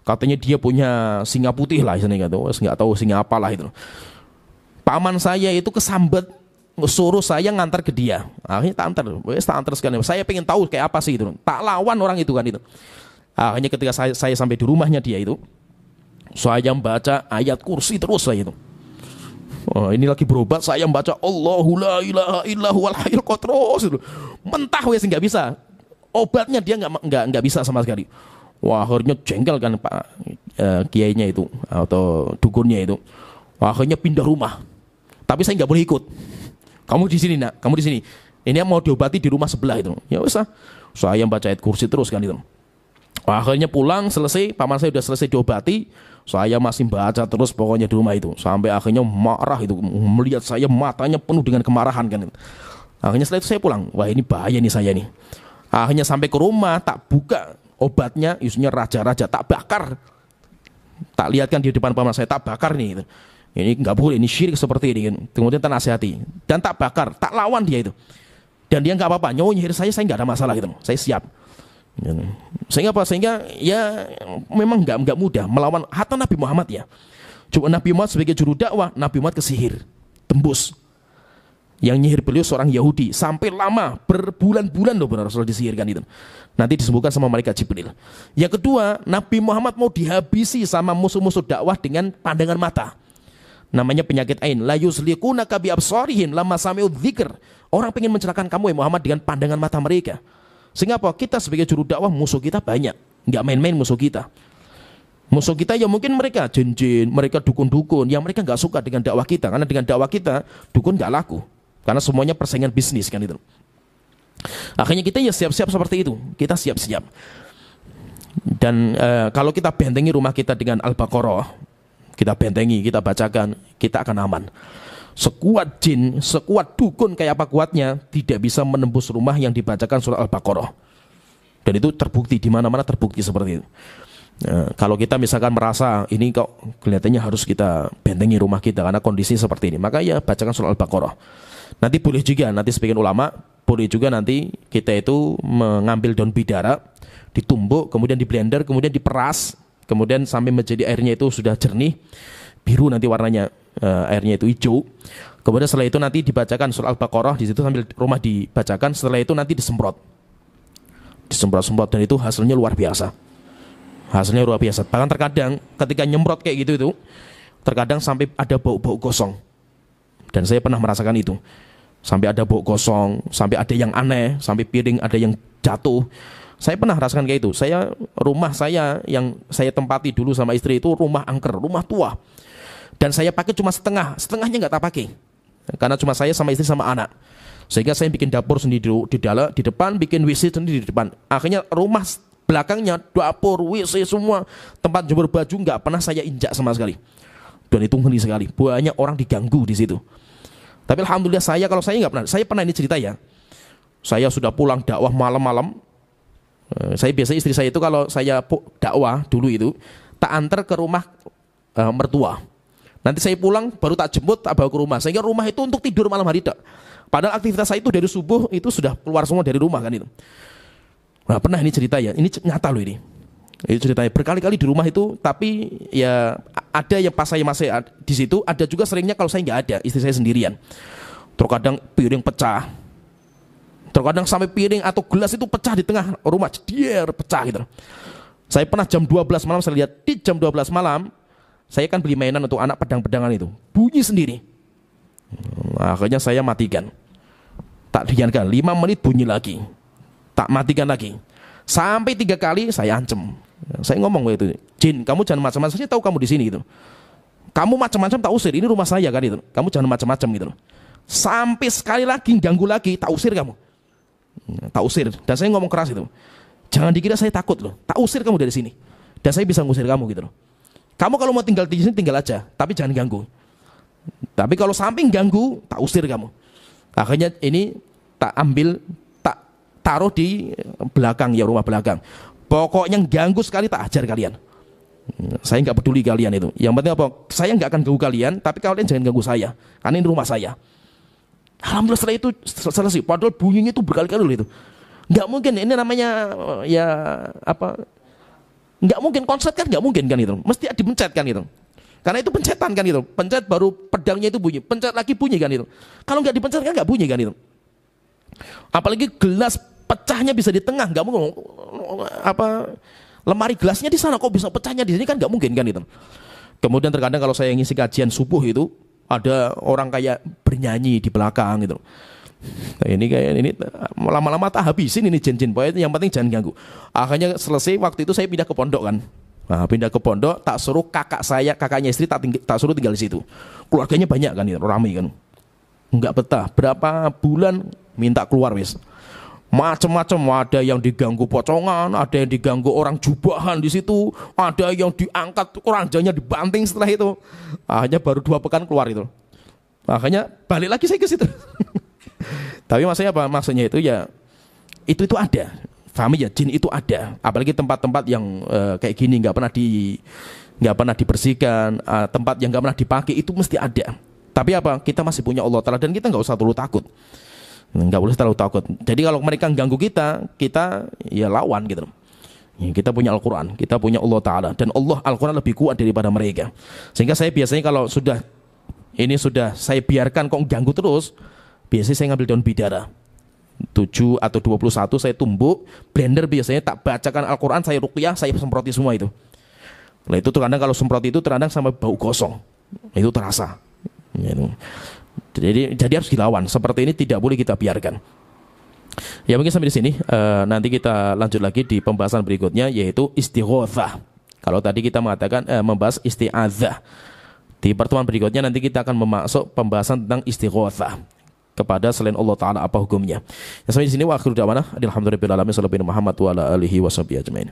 katanya dia punya singa putih lah istilahnya gitu, nggak tahu singa apalah itu. Paman saya itu kesambet, suruh saya ngantar ke dia. Akhirnya tak antar sekali. Saya pengen tahu kayak apa sih itu. Tak lawan orang itu kan itu. Akhirnya ketika saya sampai di rumahnya dia itu, saya membaca ayat kursi terus saya itu. Ini lagi berobat, saya membaca Allahu la ilaha illa huwal hayyul qayyum. Mentah wes nggak bisa. Obatnya dia nggak bisa sama sekali. Akhirnya jengkel kan Pak kiainya itu atau dukunnya itu. Akhirnya pindah rumah. Tapi saya nggak boleh ikut. Kamu di sini nak, kamu di sini. Ini mau diobati di rumah sebelah itu. Ya wes saya membaca ayat kursi terus kan itu. Akhirnya pulang selesai, paman saya sudah selesai diobati, saya masih baca terus pokoknya di rumah itu. Sampai akhirnya marah itu, melihat saya matanya penuh dengan kemarahan kan. Akhirnya setelah itu saya pulang, wah ini bahaya nih saya nih. Akhirnya sampai ke rumah, tak buka obatnya, isunya raja-raja, tak bakar. Tak lihatkan di depan paman saya, tak bakar nih gitu. Ini nggak boleh, ini syirik seperti ini. Kemudian tak nasihati, dan tak bakar, tak lawan dia itu. Dan dia nggak apa-apa, nyihir saya nggak ada masalah gitu, saya siap. Sehingga apa? Sehingga ya memang nggak mudah melawan hatta Nabi Muhammad ya. Cuma Nabi Muhammad sebagai juru dakwah, Nabi Muhammad kesihir, tembus. Yang nyihir beliau seorang Yahudi, sampai lama berbulan-bulan loh benar Rasul disihirkan itu. Nanti disembuhkan sama malaikat Jibril. Yang kedua, Nabi Muhammad mau dihabisi sama musuh-musuh dakwah dengan pandangan mata. Namanya penyakit ain. La yuzliqunaka bi absarihim lamma sami'u dzikr. Orang pengen mencelakakan kamu ya Muhammad dengan pandangan mata mereka. Sehingga apa? Kita sebagai juru dakwah musuh kita banyak. Enggak main-main musuh kita. Musuh kita ya mungkin mereka jin-jin, mereka dukun-dukun yang mereka enggak suka dengan dakwah kita. Karena dengan dakwah kita dukun enggak laku. Karena semuanya persaingan bisnis kan itu. Akhirnya kita ya siap-siap seperti itu. Kita siap-siap. Dan kalau kita bentengi rumah kita dengan Al-Baqarah, kita bentengi, kita bacakan, kita akan aman. Sekuat jin, sekuat dukun kayak apa kuatnya, tidak bisa menembus rumah yang dibacakan surah Al-Baqarah. Dan itu terbukti, di mana-mana terbukti seperti itu. Kalau kita misalkan merasa ini kok kelihatannya harus kita bentengi rumah kita karena kondisi seperti ini, maka ya bacakan surah Al-Baqarah. Nanti boleh juga, nanti sebagian ulama boleh juga nanti kita itu mengambil daun bidara, ditumbuk, kemudian di blender, kemudian diperas, kemudian sampai menjadi airnya itu sudah jernih, biru nanti warnanya, airnya itu hijau. Kemudian setelah itu nanti dibacakan surah Al-Baqarah di situ sambil rumah dibacakan. Setelah itu nanti disemprot dan itu hasilnya luar biasa. Hasilnya luar biasa. Bahkan terkadang ketika nyemprot kayak gitu itu, terkadang sampai ada bau-bau gosong. Dan saya pernah merasakan itu. Sampai ada bau gosong, sampai ada yang aneh, sampai piring ada yang jatuh. Saya pernah rasakan kayak itu. Rumah saya yang saya tempati dulu sama istri itu rumah angker, rumah tua. Dan saya pakai cuma setengahnya nggak tak pakai. Karena cuma saya sama istri sama anak. Sehingga saya bikin dapur sendiri di depan, bikin WC sendiri di depan. Akhirnya rumah belakangnya, dapur, WC semua, tempat jemur baju nggak pernah saya injak sama sekali. Dan itu ngeri sekali. Banyak orang diganggu di situ. Tapi alhamdulillah kalau saya nggak pernah. Saya pernah ini cerita ya. Saya sudah pulang dakwah malam-malam. Saya biasa istri saya itu kalau saya dakwah dulu itu tak antar ke rumah mertua. Nanti saya pulang baru tak jemput, tak bawa ke rumah. Sehingga rumah itu untuk tidur malam hari tak. Padahal aktivitas saya itu dari subuh itu sudah keluar semua dari rumah kan itu. Nah, pernah ini cerita ya. Ini nyata loh ini. Itu ceritanya berkali-kali di rumah itu, tapi ya ada yang pas saya masih di situ, ada juga seringnya kalau saya nggak ada, istri saya sendirian. Terkadang piring pecah, terkadang sampai piring atau gelas itu pecah di tengah rumah, jedier, pecah gitu. Saya pernah jam 12 malam, saya lihat di jam 12 malam, saya kan beli mainan untuk anak pedang-pedangan itu, bunyi sendiri. Akhirnya saya matikan, tak diankan, 5 menit bunyi lagi, tak matikan lagi, sampai 3 kali saya ancam. Saya ngomong itu, Jin, kamu jangan macam-macam. Saya tahu kamu di sini gitu. Kamu macam-macam tak usir. Ini rumah saya kan itu. Kamu jangan macam-macam gitu. Sampai sekali lagi ganggu lagi, tak usir kamu. Tak usir. Dan saya ngomong keras itu. Jangan dikira saya takut loh. Tak usir kamu dari sini. Dan saya bisa ngusir kamu gitu loh. Kamu kalau mau tinggal di sini tinggal aja, tapi jangan ganggu. Tapi kalau sampai ganggu, tak usir kamu. Akhirnya ini tak ambil, tak taruh di belakang ya, rumah belakang. Pokoknya ganggu sekali tak ajar kalian. Saya nggak peduli kalian itu. Yang penting apa? Saya nggak akan ganggu kalian, tapi kalian jangan ganggu saya. Karena ini rumah saya. Alhamdulillah setelah itu selesai. Padahal bunyinya itu berkali-kali loh itu. Nggak mungkin. Ini namanya ya apa? Nggak mungkin konslet kan? Nggak mungkin kan itu. Mesti dipencet kan itu. Karena itu pencetan kan itu. Pencet baru pedangnya itu bunyi. Pencet lagi bunyi kan itu. Kalau nggak dipencet kan nggak bunyi kan itu. Apalagi gelas pecahnya bisa di tengah, nggak mungkin. Apa lemari gelasnya di sana kok bisa pecahnya di sini kan nggak mungkin kan itu. Kemudian terkadang kalau saya ngisi kajian subuh itu ada orang kayak bernyanyi di belakang gitu. Nah, ini lama-lama tak habisin ini jin-jin. Pokoknya yang penting jangan ganggu. Akhirnya selesai waktu itu saya pindah ke pondok kan. Nah, pindah ke pondok tak suruh kakaknya istri tak suruh tinggal di situ. Keluarganya banyak kan itu, ramai kan. Enggak betah. Berapa bulan minta keluar wis. Macam-macam, ada yang diganggu pocongan, ada yang diganggu orang jubahan di situ, ada yang diangkat ranjangnya dibanting setelah itu. Akhirnya baru 2 pekan keluar itu. Akhirnya balik lagi saya ke situ. Tapi maksudnya apa? Maksudnya itu ya itu ada. Paham ya, jin itu ada. Apalagi tempat-tempat yang kayak gini nggak pernah dibersihkan, tempat yang nggak pernah dipakai itu mesti ada. Tapi apa? Kita masih punya Allah Ta'ala dan kita nggak usah terlalu takut. Nggak boleh terlalu takut. Jadi kalau mereka ganggu kita ya lawan gitu. Ya, kita punya Al-Quran, kita punya Allah Ta'ala. Dan Al-Quran lebih kuat daripada mereka. Sehingga saya biasanya kalau sudah saya biarkan kok ganggu terus, biasanya saya ngambil daun bidara 7 atau 21 saya tumbuk, blender biasanya tak bacakan Al-Quran, saya ruqyah, saya semproti semua itu. Nah itu terkadang kalau semprot itu terkadang sama bau gosong. Itu terasa. Gitu. Jadi harus dilawan. Seperti ini tidak boleh kita biarkan. Ya mungkin sampai di sini. Nanti kita lanjut lagi di pembahasan berikutnya, yaitu istighotsah. Kalau tadi kita mengatakan membahas isti'adzah, di pertemuan berikutnya nanti kita akan memasuk pembahasan tentang istighotsah kepada selain Allah Ta'ala, apa hukumnya. Ya sampai di sini wa akhiru da'wana alhamdulillahirabbil alamin sallallahu alaihi wa sallam Muhammad wa ala alihi wa sahbihi ajmain.